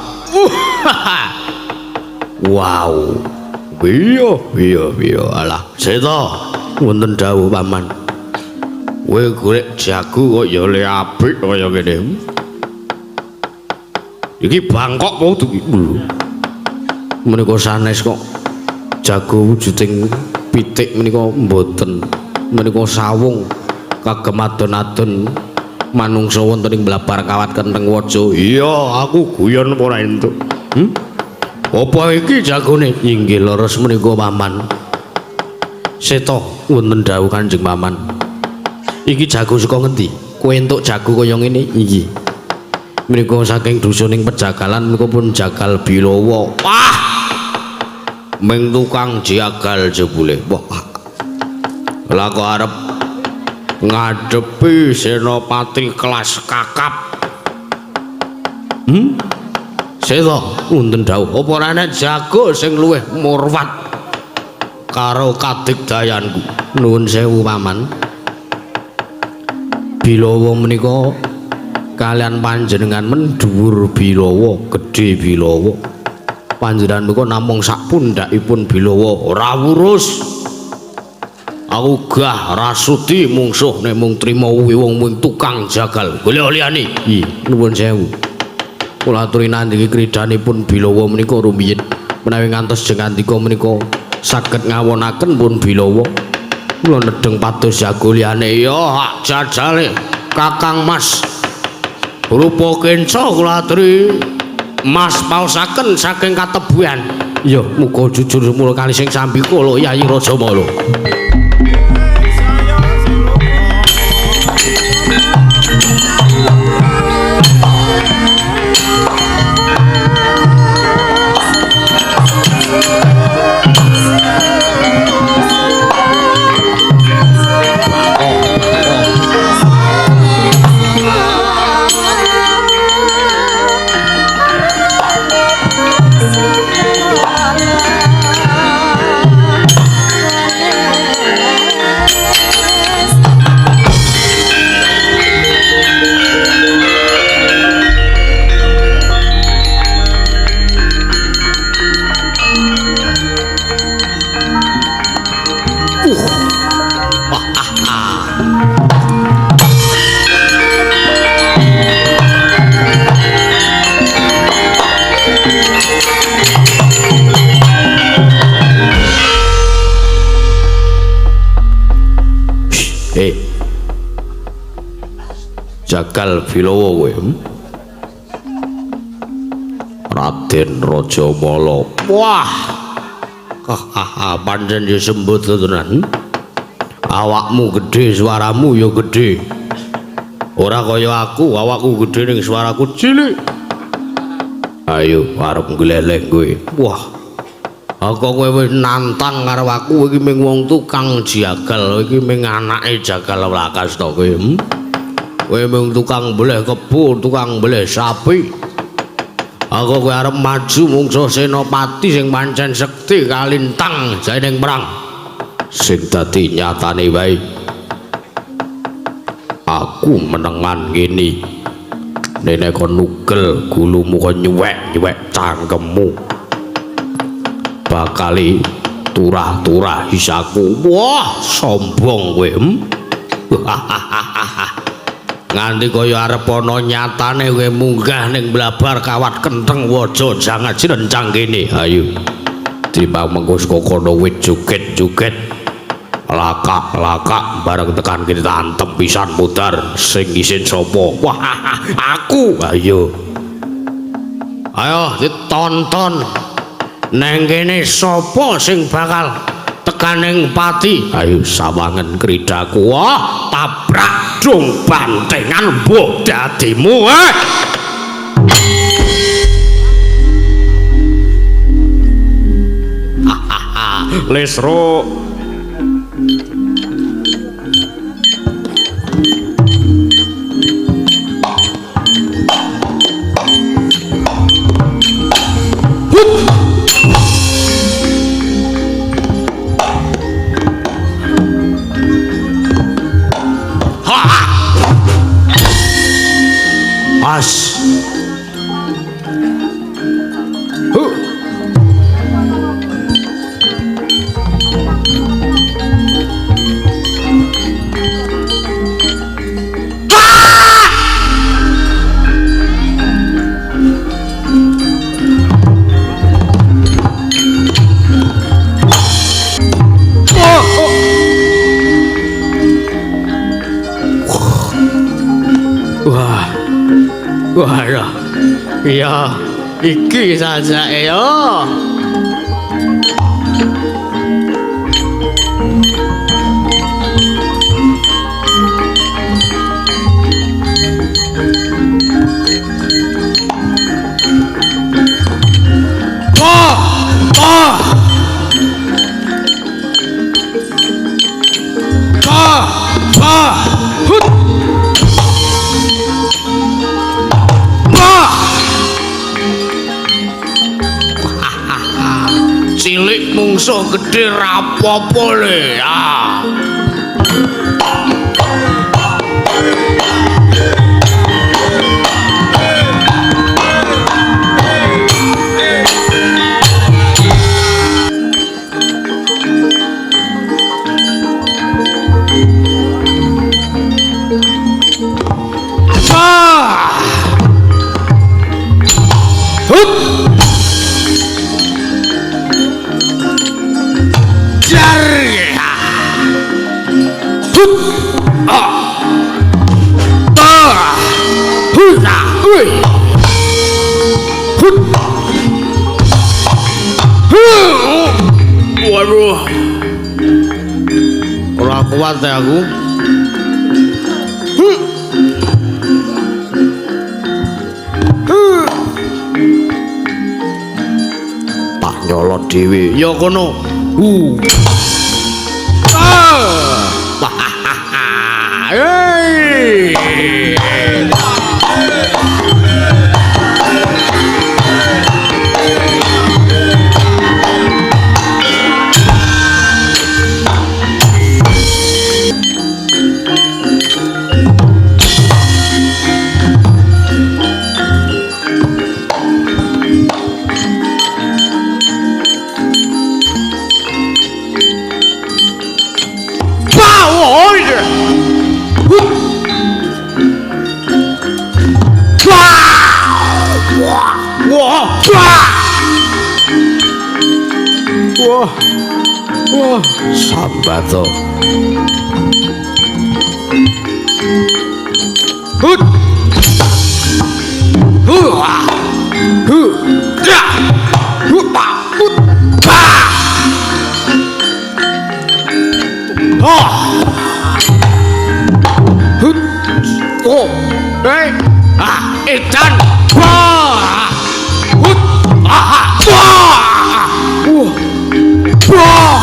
wow iya alah seta wonten dawuh paman kowe golek jago kok ya le apik kaya ngene iki bangkok mau tuh menika sanes kok jago wujuding pitik menika mboten menika sawung kagem adon-adon manungsa wonten ing Mlabar Kawat Kentheng Waja iya aku guyon ora entuk apa iki jagone inggih leres menika paman seta wonten dawuh Kanjeng Paman Iki jago saka ngendi? Kowe entuk jago kaya ngene iki. Menika saking dusuning Pejagalan menika pun jagal Bilawa. Wah! Ming tukang jagal jebule. Wah. Lah kok arep ngadepi senopati kelas kakap. Seda unten dawuh apa ora ana jago sing luwih murwat karo kadigdayanku. Nuwun sewu paman. Bilawa menika kalian panjenengan mendhuwur Bilawa, gedhe Bilawa. Panjenengan menika namung sak pundhakipun Bilawa, ora wurus. Aku gah rasuti mungsuh nek mung trima wong mung tukang jagal. Golek liyane. Nggih, nuwun sewu. Kula aturi nandingi kridanipun Bilawa menika rumiyin. Menawi ngantos jengandika menika saged ngawonaken pun Bilawa. Kula nedeng pados jago liyane ya hak jajale Kakang Mas rupa kenca kula aturi Mas paosaken saking katebuan. Ya muga jujur mula kali sing sambi kula Yayi Rajamala. Jagal Bilawa kowe. Raden Rajamala. Wah. Pancen ya sembut tenan. Awakmu gedhe, suaramu ya gedhe. Ora kaya aku, awakku gedhe ning suaraku cilik. Ayo arep gleleng kowe. Wah. Aku kowe wis nantang karo aku iki mung wong tukang jagal, iki mung anake jagal lakas to kowe. Kowe mung tukang beleh kebo, tukang beleh sapi. Aku kowe arep maju mungsuh senopati sing pancen sekti kalintang janing perang. Sing dadi nyatane wae aku menengan ngene. Nek kon nugel gulumu kon nyuwek-nyuwek cangkemmu. Bakali turah-turah hisaku. Wah, sombong kowe. Nganti kaya arep ana nyatane kowe munggah ning blabar kawat kentheng waja jangan rencang kene. Ayo. Timbang mengko saka kono wit juget-juget. Lakak-lakak bareng tekan kene tantem pisan mudar sing isin sapa? Wah, aku. Ayo. Ayo ditonton. Neng kene sapa sing bakal tekaning pati? Ayo sawangen kridaku. Wah, tabrak dong bantengan mbok dadimu. Lesro. As. Wah, ya, iki saja ya. cilik mungsuh gedhe rapopo le. Ah. Waduh, ora kuat ya aku. Tak nyolot dhewe. Ya kono. Hei. Wah, sambato. Hut. Wah. Ya. Hupa. Hupa. Oh. Hut. Oh. Hey. Edan. Wah. Hut. Aha. Wah. Wah.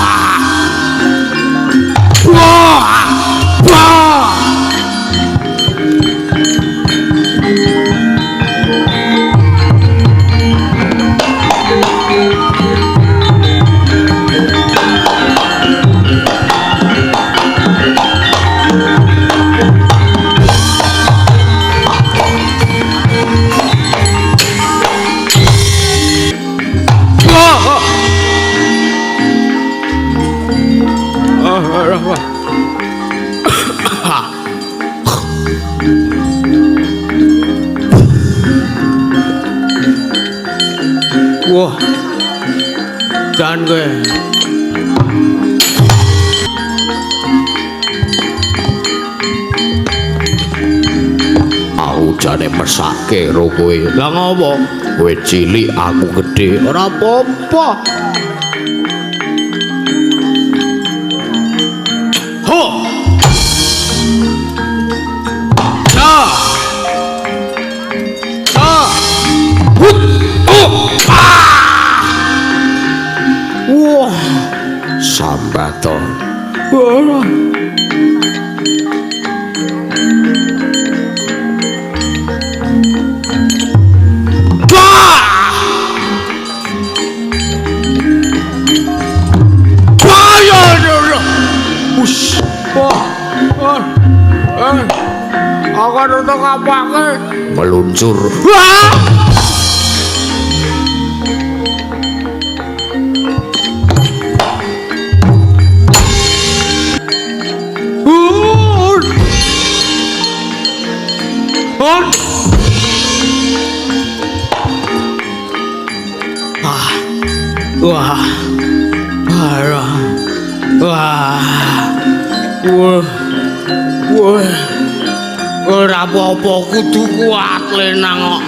Wah, dan gue aku jane mesake ro kowe. Lah ngopo? Kowe cilik aku gedhe, ora apa-apa. Ho. Wah, sambato. Wah. Aku nutuk apake? Meluncur. Wah! Wah, parah, wah, ora apa-apa kudu kuat lenang kok.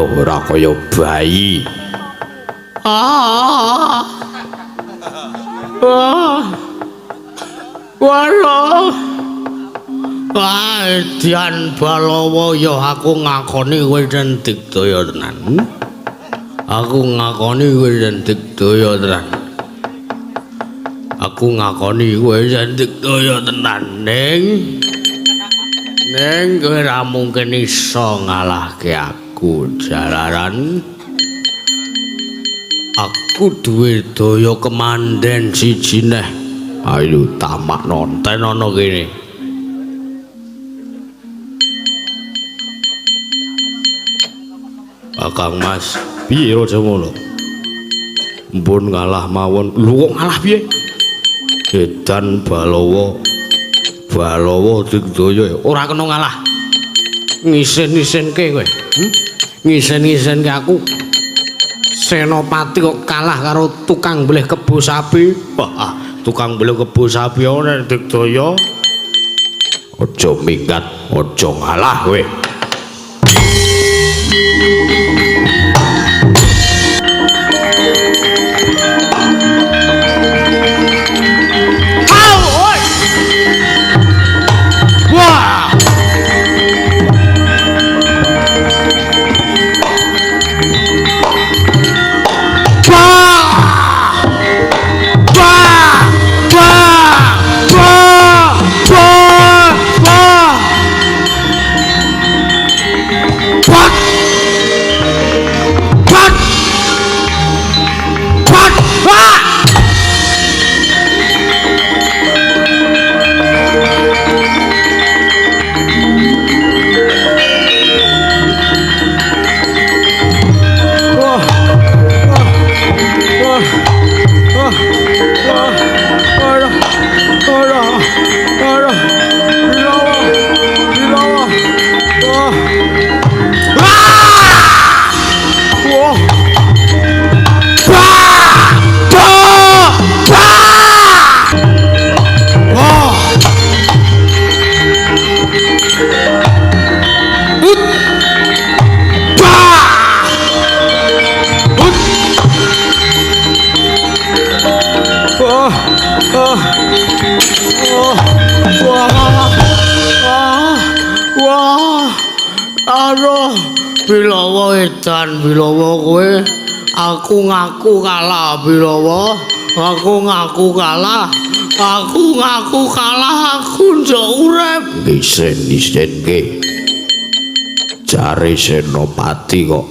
ora kaya bayi. Wala. Dian Balawa ya aku ngakoni kowe rendik daya tenan. Aku ngakoni kowe rendik daya tenan. Aku ngakoni kowe rendik daya tenan ning kowe ra mungkin iso ngalahke aku jalaran. Aku duwe daya kemanden siji neh. Ayo tamak nonten ana kene. Kakang Mas, piye Raja Mala? Mpun ngalah mawon. Lho kok ngalah piye? Edan Balawa. Balawa Digdaya ora kena ngalah. Ngisen-isenke kowe. Ngisen-isenke aku. Senopati kok kalah karo tukang mbleh kebo sapi. Wah, tukang mbleh kebo sapi ora Digdaya. Aja minggat, aja ngalah kowe. Bilawa edan Bilawa kowe aku ngaku kalah Bilawa aku ngaku kalah aku njok urip ngisen-isenke jare Senopati kok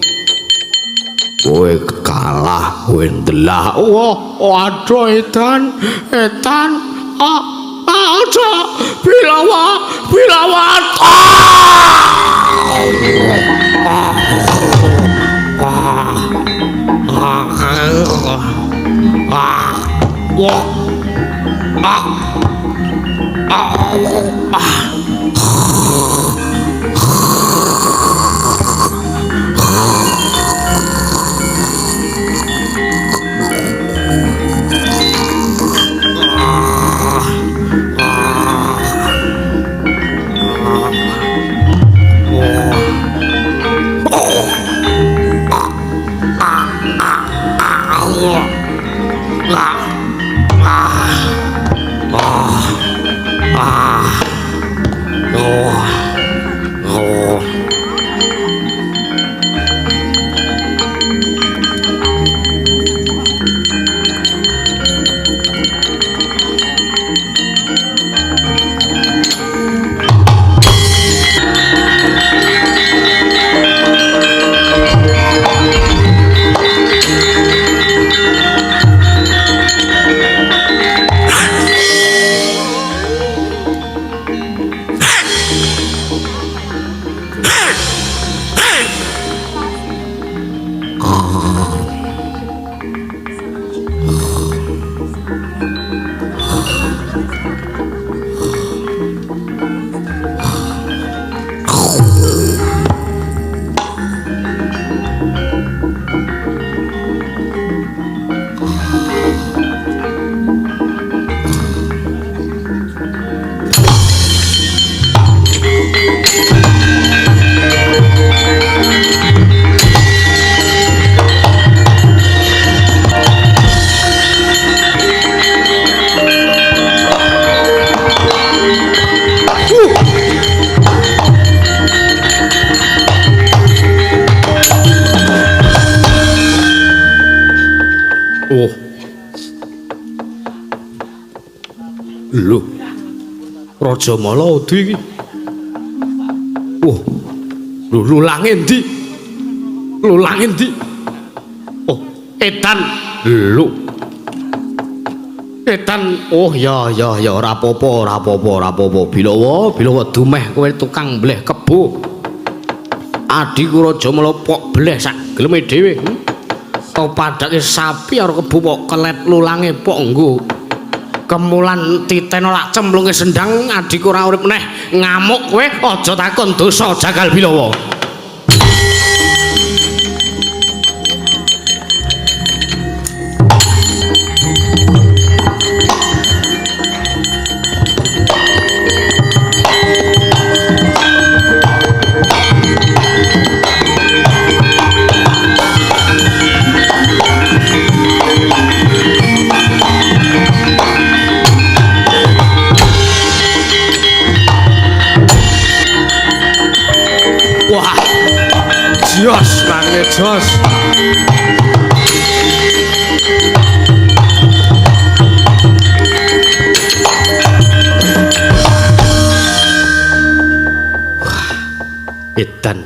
kowe kalah kowe ndelah waduh edan aja Bilawa Lho. Raja Mala Udi iki. Wah. Lho lulang endi? Lulang endi? Oh, edan. Lho. Edan. Oh ya ora apa-apa. Bilawa dumeh kowe tukang bleh kebo. Adiku Raja Mala pok bleh sak geleme dhewe. Kau padake sapi karo kebo pok kelet lulange pok nggo. Kemulan titen ora cemplunge sendang adiku ora urip neh ngamuk kowe aja takon dosa Jagal Bilawa. Jos banget jos. Edan.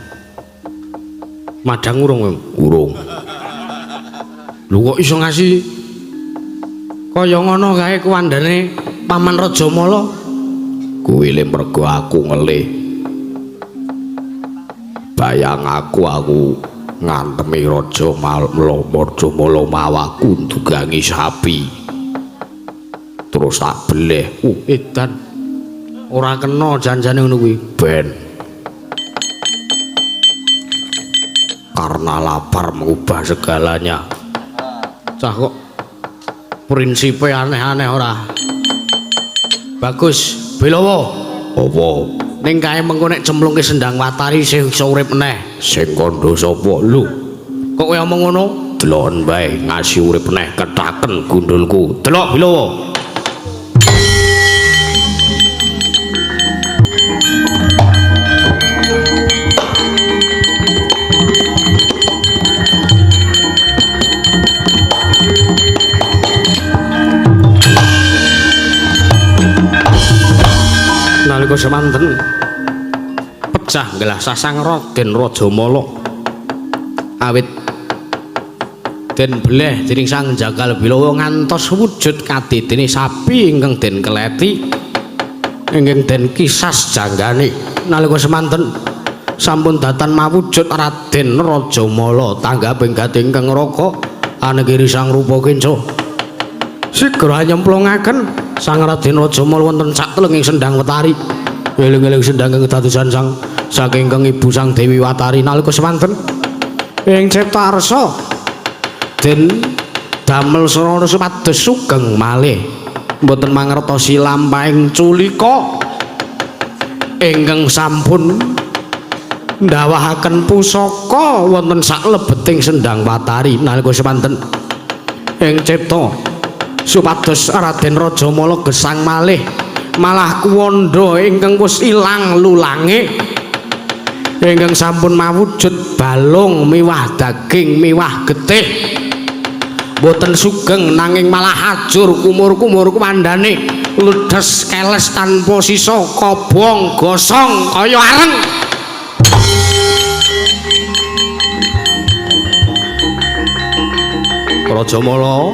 Madang urung. Lho kok iso ngasih kaya ngono kae kuwandane Paman Raja Mala? Kuwi le mergo aku ngelih. Bayang aku ngantemi Raja Mala mawaku ndugangi sapi. Terus tak beleh. Edan. Ora kena janjane ngono kuwi. Ben. Karena lapar mengubah segalanya. Cah kok prinsipe aneh-aneh ora. Bagus, Bilawa. Apa? Ning kae mengko nek cemplungke sendang watari sing iso urip meneh. Sing kandha sapa? Lho. Kok kowe omong ngono? Delon bae ngasih urip meneh ketaken gundulku. Delok Bilawa. Nalika semanten pecah gelah sasang Raden Raja Mala awit den bleh dening Sang Jagal Bilawa ngantos wujud kadidene sapi ingkang den keleti ingkang den kisas janggane. Nalika semanten sampun datan mawujud Raden Raja Mala tanggaping gading ingkang raka anegiri Sang Rupa Kenca. Sigra nyemplungaken Sang Raden Raja Mala wonten saklenging sendang Watari. Eling-eling sendang kang dadosan saking kang Ibu Sang Dewi Watari nalika semanten ing cipta arsa den damel sarana supados sugeng malih mboten mangertosi lampahing culika ingkang sampun ndawahaken pusaka wonten saklebeting sendang Watari nalika semanten ing cipta supados Raden Raja Mala gesang malih malah kuwanda ingkang wis ilang lulange ingkang sampun mawujud balung miwah daging miwah getih boten sugeng nanging malah ajur kumur-kumur kumandane ludes keles tanpa sisa kobong gosong kaya areng. Raja Mala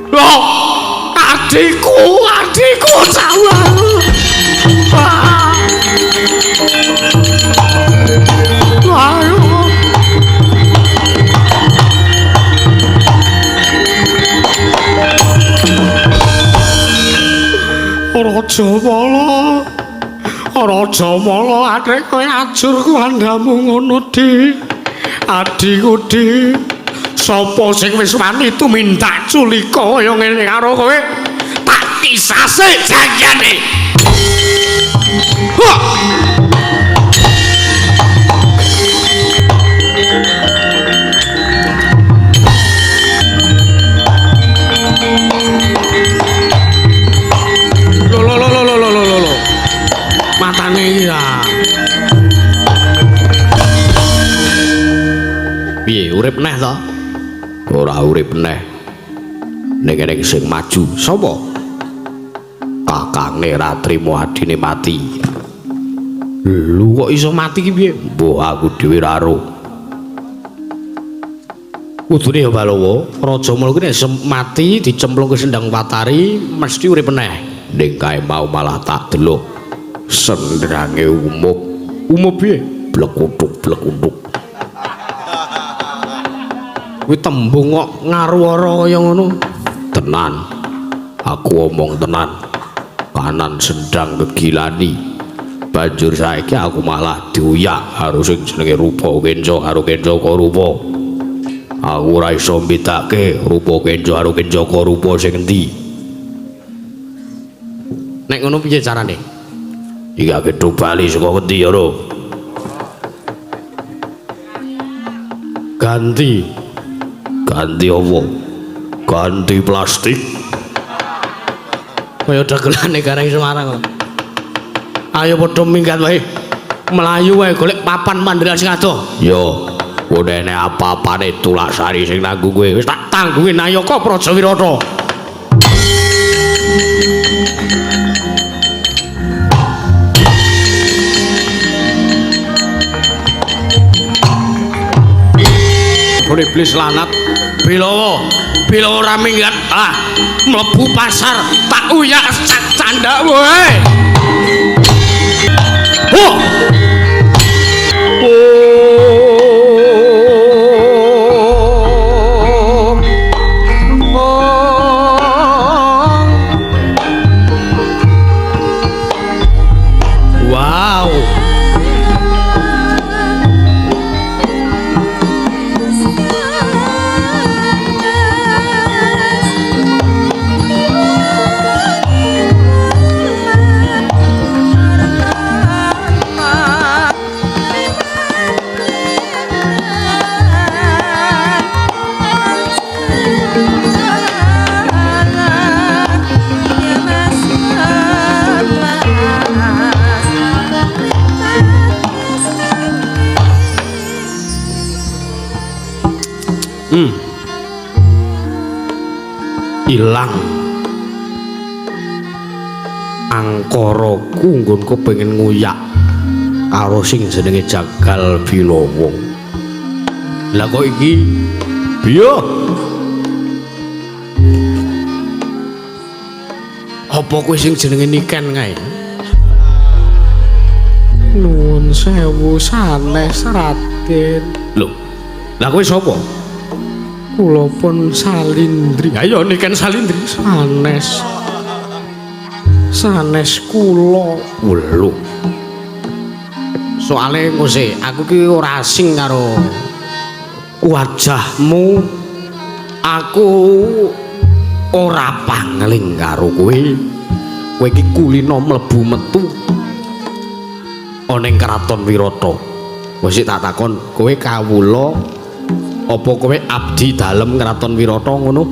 Loh, adikku salah. Ayo. Raja Mala adek kowe ajur kuwandamu ngono Dik. Adikku Dik. Sapa sing wis wani tumindak culika kaya ngene karo kowe? Tak kisase janjane. Lho. Matane iki ya. Piye urip neh to? Ora urip neh. ning kene sing maju sapa? Kakange ra trimo adine mati. Lho kok iso mati ki piye? Mbok aku dhewe ra ro. Kudune ya Balawa, Raja Mala ki nek mati dicemplung ke sendang Watari mesti urip meneh. Ning kae mau malah tak delok sendrange umup. Umup piye? Blekutuk. Kuwi tembung kok ngarwara kaya ngono. Tenan. Aku omong tenan. Kanan sendang kegilani. Banjur saiki aku malah diuyak karo sing jenenge Rupa Kenca karo Kencaka Rupa. Aku ora iso mbedake Rupa Kenca karo Kencaka Rupa sing endi. Nek ngono piye carane? Iki gedhe bali saka ngendi ya, Ro? Ganti apa? Ganti plastik. Kaya dagelane Gareng Semarang. Ayo padha minggat wae. Melayu wae golek papan mandelan sing adoh. Yo, kodene apa-apane Tulasari sing nanggung kowe. Wis tak tanggungi Nayaka Prajawirata. Iblis lanat Bilawa ora minggat mlebu pasar tak uyak sak candak wae. Wow. Ilang angkaraku nggonku pengen nguyak karo sing jenenge Jagal Bilawa. Lah kok iki piye? Apa kowe sing jenenge Niken kae? Nuwun sewu sanes Raden. Lho, lah kowe sapa? Kula pun Salindri. Ayo Niken Salindri. Sanes kula. Lho. Soale ngose, aku ki ora asing karo wajahmu. Aku ora pangling karo kowe. Kowe iki kulina mlebu metu ana ing Kraton Wirata. Wis tak takon, kowe kawula apa kowe abdi dalem Kraton Wirata ngono?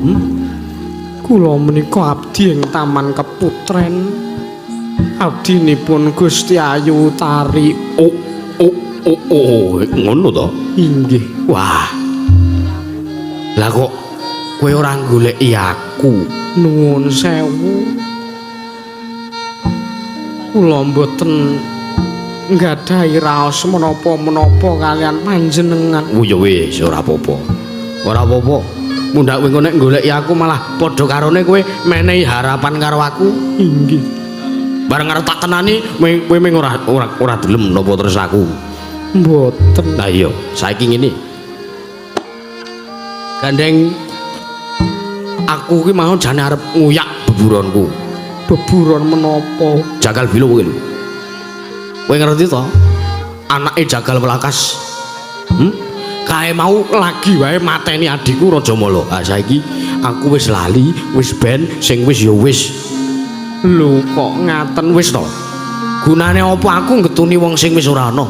Kula menika abdi ing Taman Keputren. Abdinipun Gusti Ayu Tari. Ngono to? Inggih. Wah. Lah kok kowe ora goleki aku? Nuwun sewu. Kula mboten nggadahi raos menapa-menapa kalian panjenengan. Ya wis ora apa-apa. Ora apa-apa. Mundak kowe nek goleki aku malah padha karone kowe menehi harapan karo aku. Inggih. Bareng arep tak tenani kowe mung ora delem napa terus aku. Mboten. Lah iya, saiki ngene. Gandeng aku ki mau jane arep nguyak beburonku. Beburon menapa? Jagal Bilawa kuwi lho. Kowe ngerti to? Anake Jagal Welakas. Kae mau lagi wae mateni adikku Raja Mala. Ah saiki aku wis lali, wis ben sing wis ya wis. Lho kok ngaten Wis to. Gunane apa aku ngetuni wong sing wis ora ana?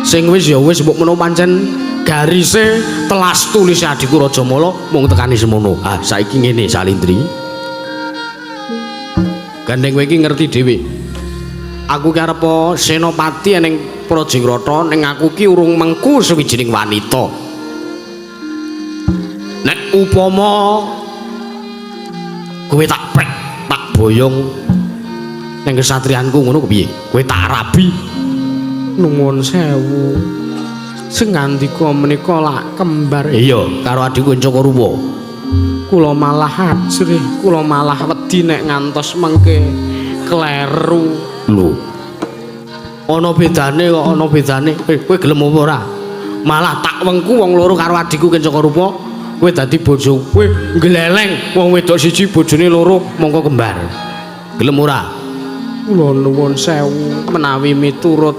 Sing wis ya wis mbok menawa pancen garise telas tulis adikku Raja Mala mung tekani semono. Ah saiki ngene Salindri. Gandeng kowe iki ngerti dhewe. Aku ki arep senopati ning Prajagrata ning aku ki urung mengku sawijining wanita. Nek upama Kowe tak pek, tak boyong ning kesatrianku ngono kepiye? Kowe tak rabi. Nuwun sewu. Sing ngandika menika lak kembar. Iya, karo adikku Cakarupa. Kula malah ajrih, kula malah wedi nek ngantos mengke kleru. Lho. Ana bedane kok, ana bedane. Kowe gelem apa ora? Malah tak wengku wong loro karo adikku Cakarupa. Kowe dadi bojo kowe gleleng wong wedok siji bojone loro mongko kembar. Gelem ora? Kula nuwun sewu menawi miturut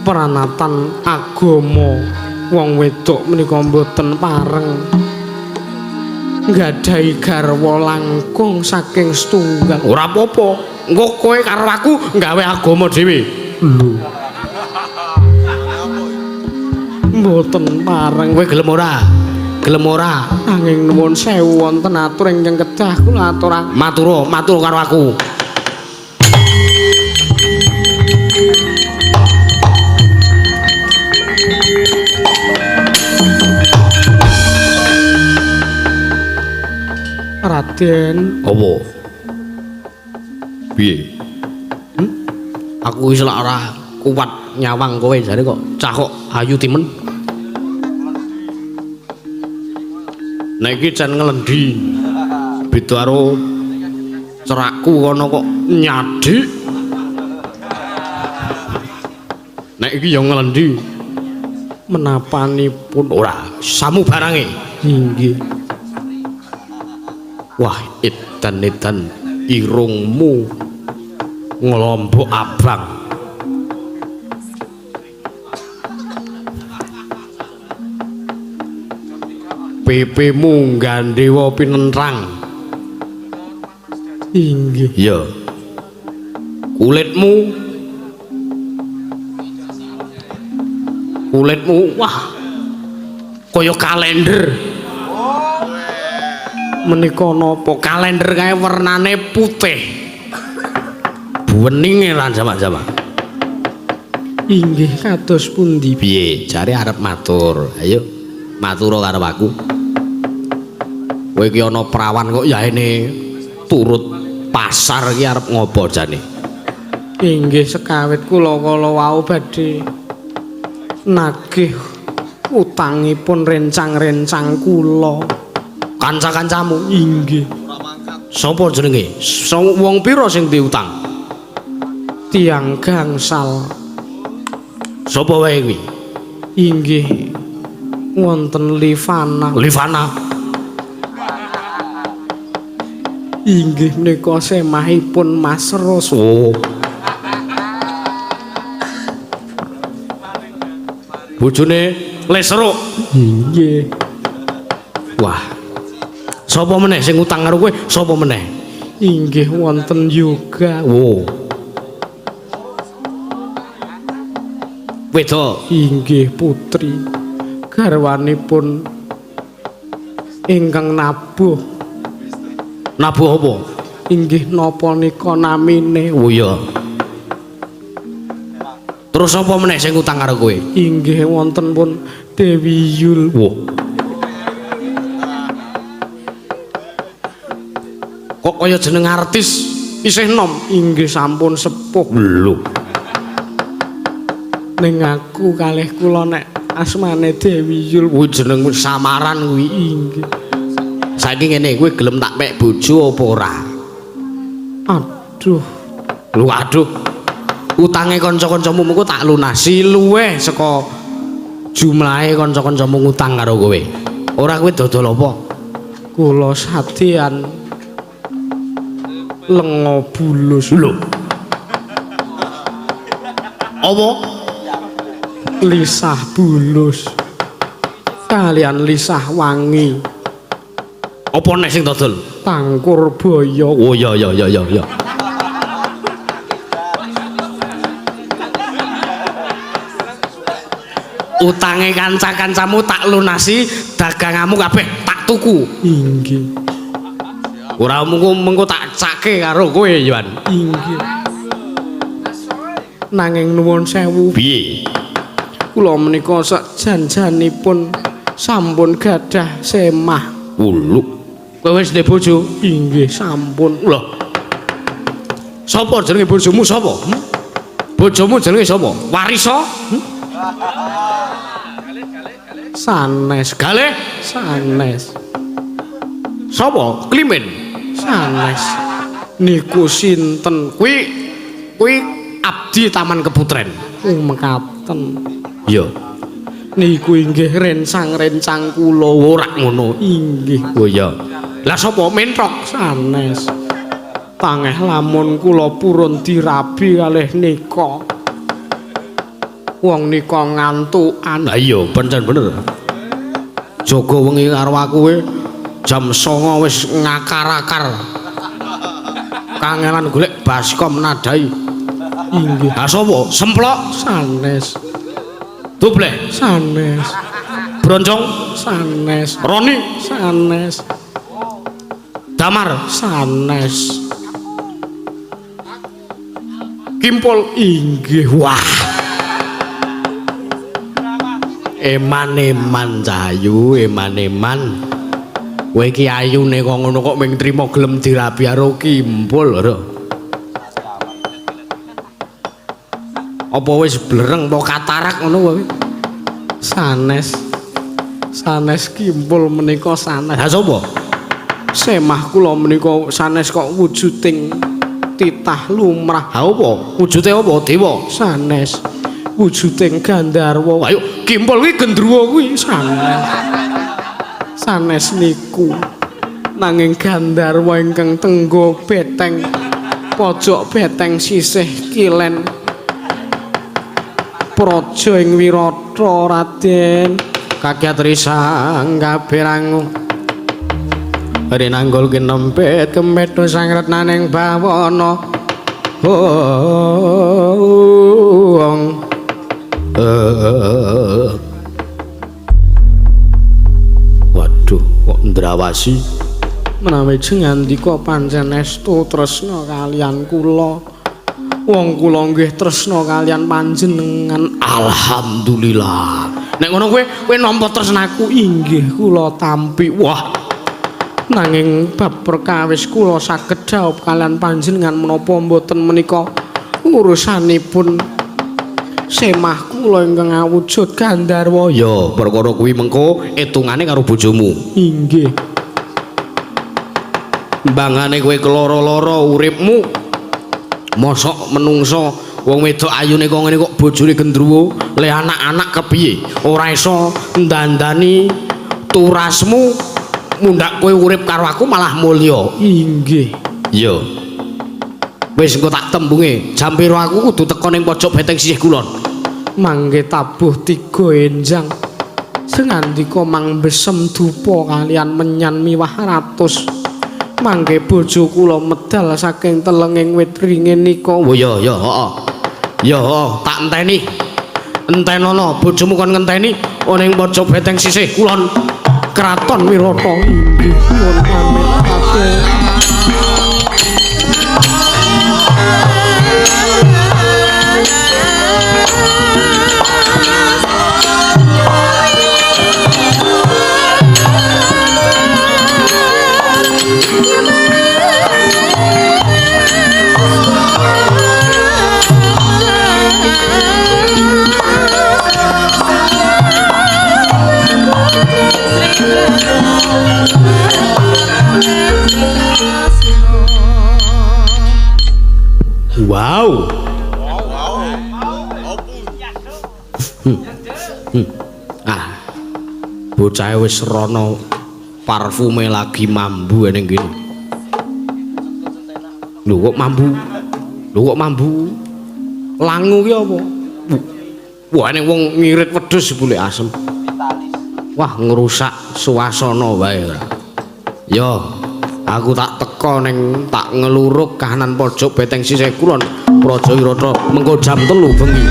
peranatan agama wong wedok menika mboten pareng nggadahi garwa langkung saking setunggal. Ora apa-apa. Engko kowe karo aku nggawe agama dhewe. Lho. Mboten pareng. Kowe gelem ora? Gelem ora? Anging nuwun sewu wonten atur ingkang kedah kula aturaken. Matur karo aku. Raden, Apa? Piye? Aku wis lak ora kuat nyawang kowe jare kok cah kok ayu timen. Nek iki jan ngelendi. Beda karo cerakku kono kok nyadik. Nek iki ya ngelendi. menapanipun Ora, samu barange. inggih. Wah, edan-edan irungmu ngelombok abang. Pipimu ngandhewa pinentrang. Inggih. Ya. Kulitmu wah kaya kalender. Menika napa? Kalender kae warnane putih. Buweninge lan jamak-jamak. Inggih kados pundi? Piye? Jare arep matur. Ayo, matura karo aku. Kowe iki ana prawan kok yaene turut pasar iki arep ngopo jane? Inggih sekawit kula kala wau badhe nagih utangipun rencang-rencang kula. Kanca-kancamu Inggih. sapa jenenge? Wong pira sing diutang? Tiang gangsal. Sapa wae kuwi? Inggih. Wonten Livana. Livana. Inggih menika semahipun Mas Ros. Oh. Bojone Lesruk. Inggih. Wah. Sapa meneh sing utang karo kowe? Sapa meneh? Inggih wonten yoga. Oh. Wedok. Inggih putri garwanipun ingkang nabuh. Nabuh apa? Inggih napa nika namine? Oh iya. Terus sapa meneh sing utang karo kowe? Inggih wonten pun Dewi Yul. Wah. Kok kaya jeneng artis isih nom? Inggih sampun sepuh. Lho. Ning aku kalih kula nek asmane Dewi Yul. Kuwi jeneng samaran kuwi. Inggih. Saiki ngene, kowe gelem tak pek bojo apa ora? Aduh. Lho aduh. Utange kanca-kancamu mengko tak lunasi luweh saka jumlahe kanca-kancamu ngutang karo kowe. Ora kowe dodol apa? Kula sadean lenga bulus. Lho. Apa? Lisah bulus. Kalian lisah wangi. Apa nek sing dodol? Tangkur boyo. Oh ya. Utange kanca-kancamu tak lunasi, daganganmu kabeh tak tuku. Inggih. Ora mengko tak cake karo kowe, Yohan. Inggih. Nanging nuwun sewu. Piye? Kula menika sak janjanipun sampun gadah semah. Ulu. Kowe wis ndek bojo? Inggih, sampun. Lho. Sapa jenenge bojomu sapa? Bojomu jenenge sapa? Warisa? Sanes. Galih? Sanes. Sapa? Klimen? Sanes. Niku sinten? Kuwi abdi Taman Keputren. Mekaten. Iya. Niku inggih rencang-rencang kula ora ngono. Inggih. Oh iya. Lah sapa mentrok? Sanes. Tangeh lamun kula purun dirabi kalih nika. Wong nika ngantukan. Lah iya, pancen bener. Jaga wengi karo aku jam 09.00 wis ngakar-akar. Kangelan golek baskom nadai. Inggih. Ah sapa? Semplok? Sanes. Dobleh? Sanes. Broncong? Sanes. Roni? Sanes. Damar? Sanes. Kimpul inggih. Wah. Eman-eman Cahayu, eman-eman. Kowe iki ayune kok ngono kok ming trima gelem dirabi karo Kimpul lho. Apa wis blereng apa katarak ngono kowe? Sanes. Sanes Kimpul menika sanes. Ha sapa? Semah kula menika sanes kok wujuding titah lumrah. Ha apa? Wujude apa? Dewa. Sanes. Wujuding Gandharwa. Ayo Kimpul kuwi gendruwo kuwi sanes. Sanes niku nanging Gandharwa ingkang tenggo beteng pojok beteng sisih kilen praja ing Wirata Raden kakyatri sanggabe rangu rinanggul kinempet kemethus sangretnaning bawana Waduh, kok ndrawasi menawi jengandika pancen estu tresna kalian kula. Wong kula nggih tresna kalian panjenengan. Alhamdulillah. Nek ngono kowe nampa tresnaku inggih kula tampi. Wah. Nanging bab perkawis kula saged jawab kalian panjenengan menapa mboten menika urusanipun semah kula ingkang awujud Gandharwa. Ya, perkara kuwi mengko etungane karo bojomu. Inggih. Mbangane kowe keloro-loro uripmu. Mosok menungso wong wedok ayune kok ngene kok bojone gendruwo, le anak-anak kepiye? Ora iso ndandani turasmu mundak kowe urip karo aku malah mulya. Inggih. Iya. Wis engko tak tembunge, jam pira aku kudu teko ning pojok beteng sisih kulon. Mangke tabuh 3 enjang. Sengandika mang besem dupa kalian menyan miwah ratus. Mangke bojo kula medal saking telenging wit ringin nika. Oh ya, heeh. Ya, tak enteni. Entenono bojomu kon ngenteni ning pojok beteng sisih kulon Kraton Wirata. Inggih, nuwun pamit kabeh. Wow. Bocah wis rono parfume lagi mambu ning kene. Lho kok mambu? Lho kok mambu? Langu ki apa? Wah ning wong ngirit wedhus boleh asem. Wah ngrusak suasana wae. Yo, aku tak teko ning tak ngeluruk kahanan pojok beteng sisih kulon Praja Wirata mengko jam 3 bengi.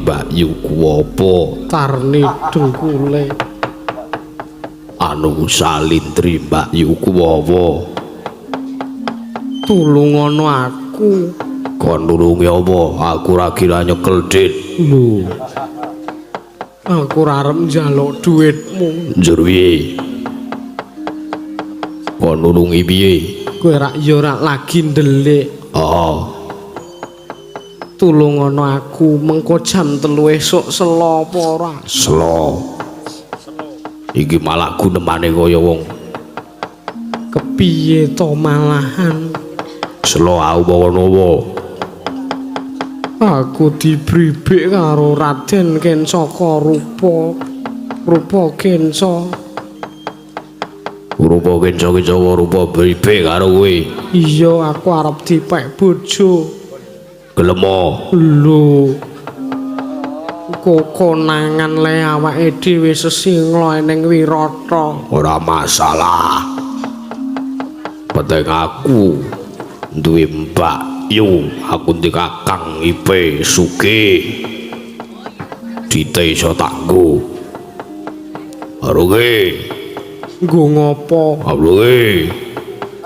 Mbakyu ku apa? Tarni dengkule. Anu Salindri Mbakyu ku apa? Tulungono aku. Kon nulungi apa? Aku ra kira nyekel dit. Lho. Aku ora arep njaluk dhuwitmu. Njur piye? Kon nulungi piye? Kowe rak ya ora lagi ndelik. Oh. Tulungono aku mengko jam 3 esuk selo apa ora? Selo. Iki malah gunemane kaya wong Kepiye to malahan? selo aku bawa nopo. Aku dibribik karo Raden Kencaka rupa Kenca. Rupa Kenca rupa bribik karo kowe. Iya, aku arep dipek bojo. Gelem. Lho. Konangan le awake dhewe sesinglo ning Wirata. Ora masalah. Penting aku duwe Mbakyu, aku ndi kakang ipe sugih. Dite iso tanggo. Aruge. Nggo ngopo? Aruge.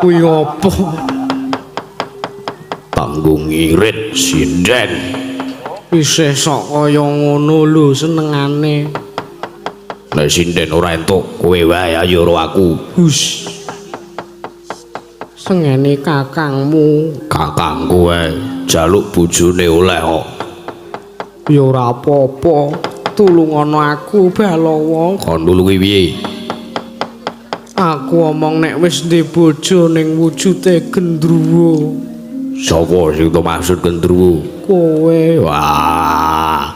Kuwi ngopo? Tanggung ngirit sinden. Isih sok kaya ngono lho senengane. Nek sinden ora entuk, kowe wae ayo karo aku. Hus. Sengene kakangmu. Kakangku wae jaluk bojone oleh kok. Ya ora apa-apa. Tulungono aku Balawa. Kon nulungi piye? Aku omong nek wis ndhe bojo ning wujude gendruwo. Sapa sing to maksud gendruwo? Kowe. Wah.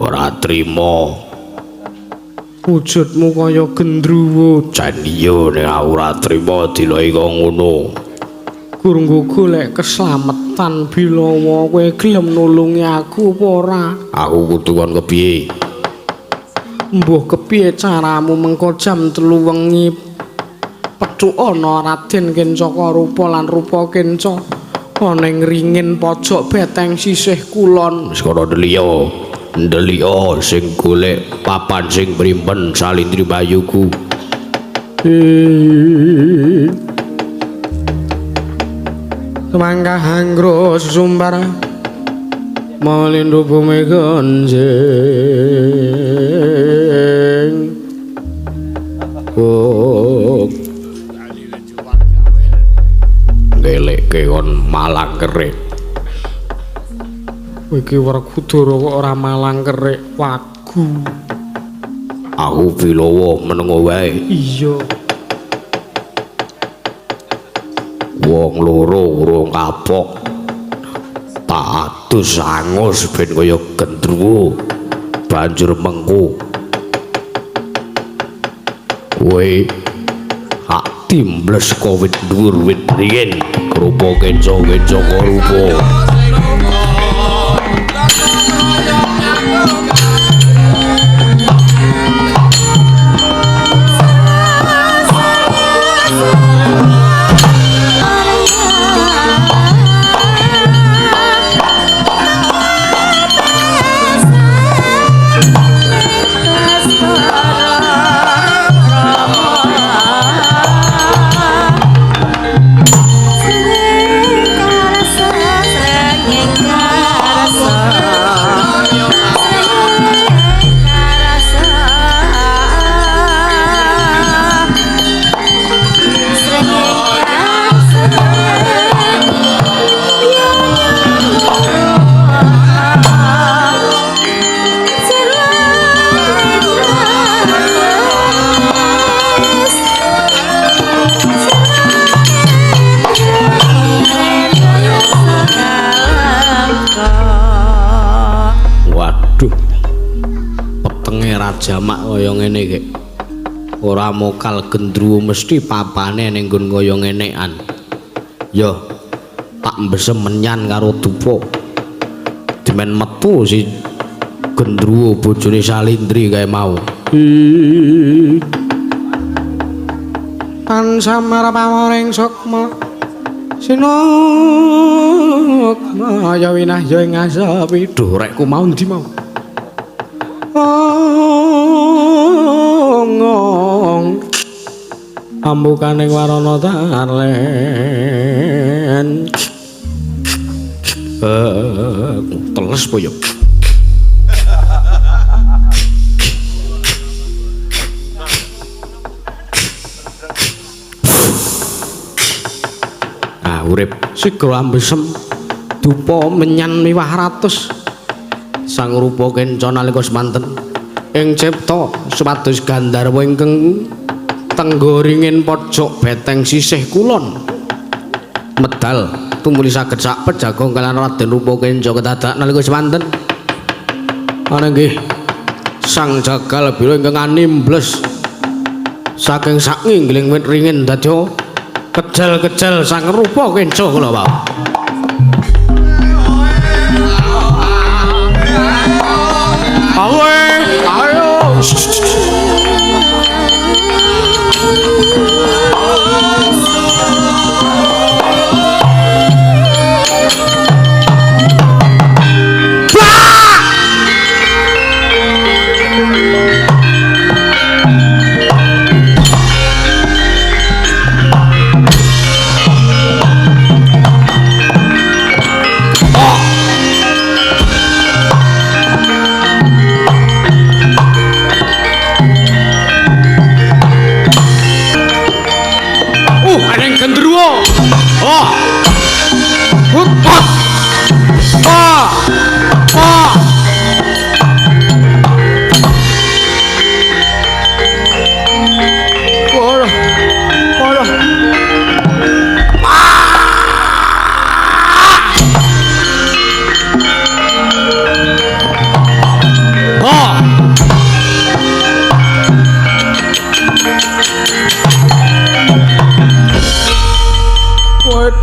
Ora trima. Wujudmu kaya gendruwo. Jan iya nek aku ora trima diloki kok ngono. Gurunggo golek keslametan Bilawa, kowe gelem nulungi aku apa ora? Aku kudu kon kepiye? Mbuh kepiye caramu mengko jam 3 wengi petuk ana Raden Kencaka rupa lan rupa Kenca ana ing ringin pojok beteng sisih kulon. Wis kono ndelika sing golek papan sing primpen Salindri Bayuku. Semangka hanggro sesumbar Malindo bumi gonjeng Ngelekke kon malang kerik. Iki Werkudara kok ora malang kerik wagu. Aku Bilawa menengo wae. Iya. Wong loro urung kapok. Tak adus angus ben kaya gendruwo. Banjur mengko. Kowe hak timbles kowit dhuwur wit riyen rupa Kenca rupa. Jamak kaya ngene iki. Ora mokal gendruwo mesti papane ning nggon kaya ngenekan. Yo tak mbesem menyan karo dupa. Dimen metu si gendruwo bojone Salindri kae mau. Tan samar pamoring sukma Sinok maya winah ya ing asapi dorekku mau ndi mau ngong ambukaning warana talen teles po yo urip sigra ambesem dupa menyan miwah ratus sang rupa kenca nalika semanten ing cipta supados gandarwa ingkang tenggoringin pojok beteng sisih kulon medal tumuli saged sak pejagong kaliyan Raden Rupa Kenca kedadak nalika semanten ana nggih sang jagal bira ingkang animbles saking sakinggiling wit ringin dadya kejel-kejel sang Rupa Kenca kula wau. Ayo.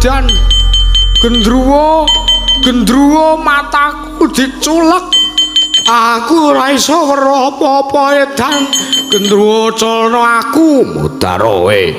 Dan gendruwo mataku diculek aku ora iso weruh apa-apa edan gendruwo culno aku mutaroe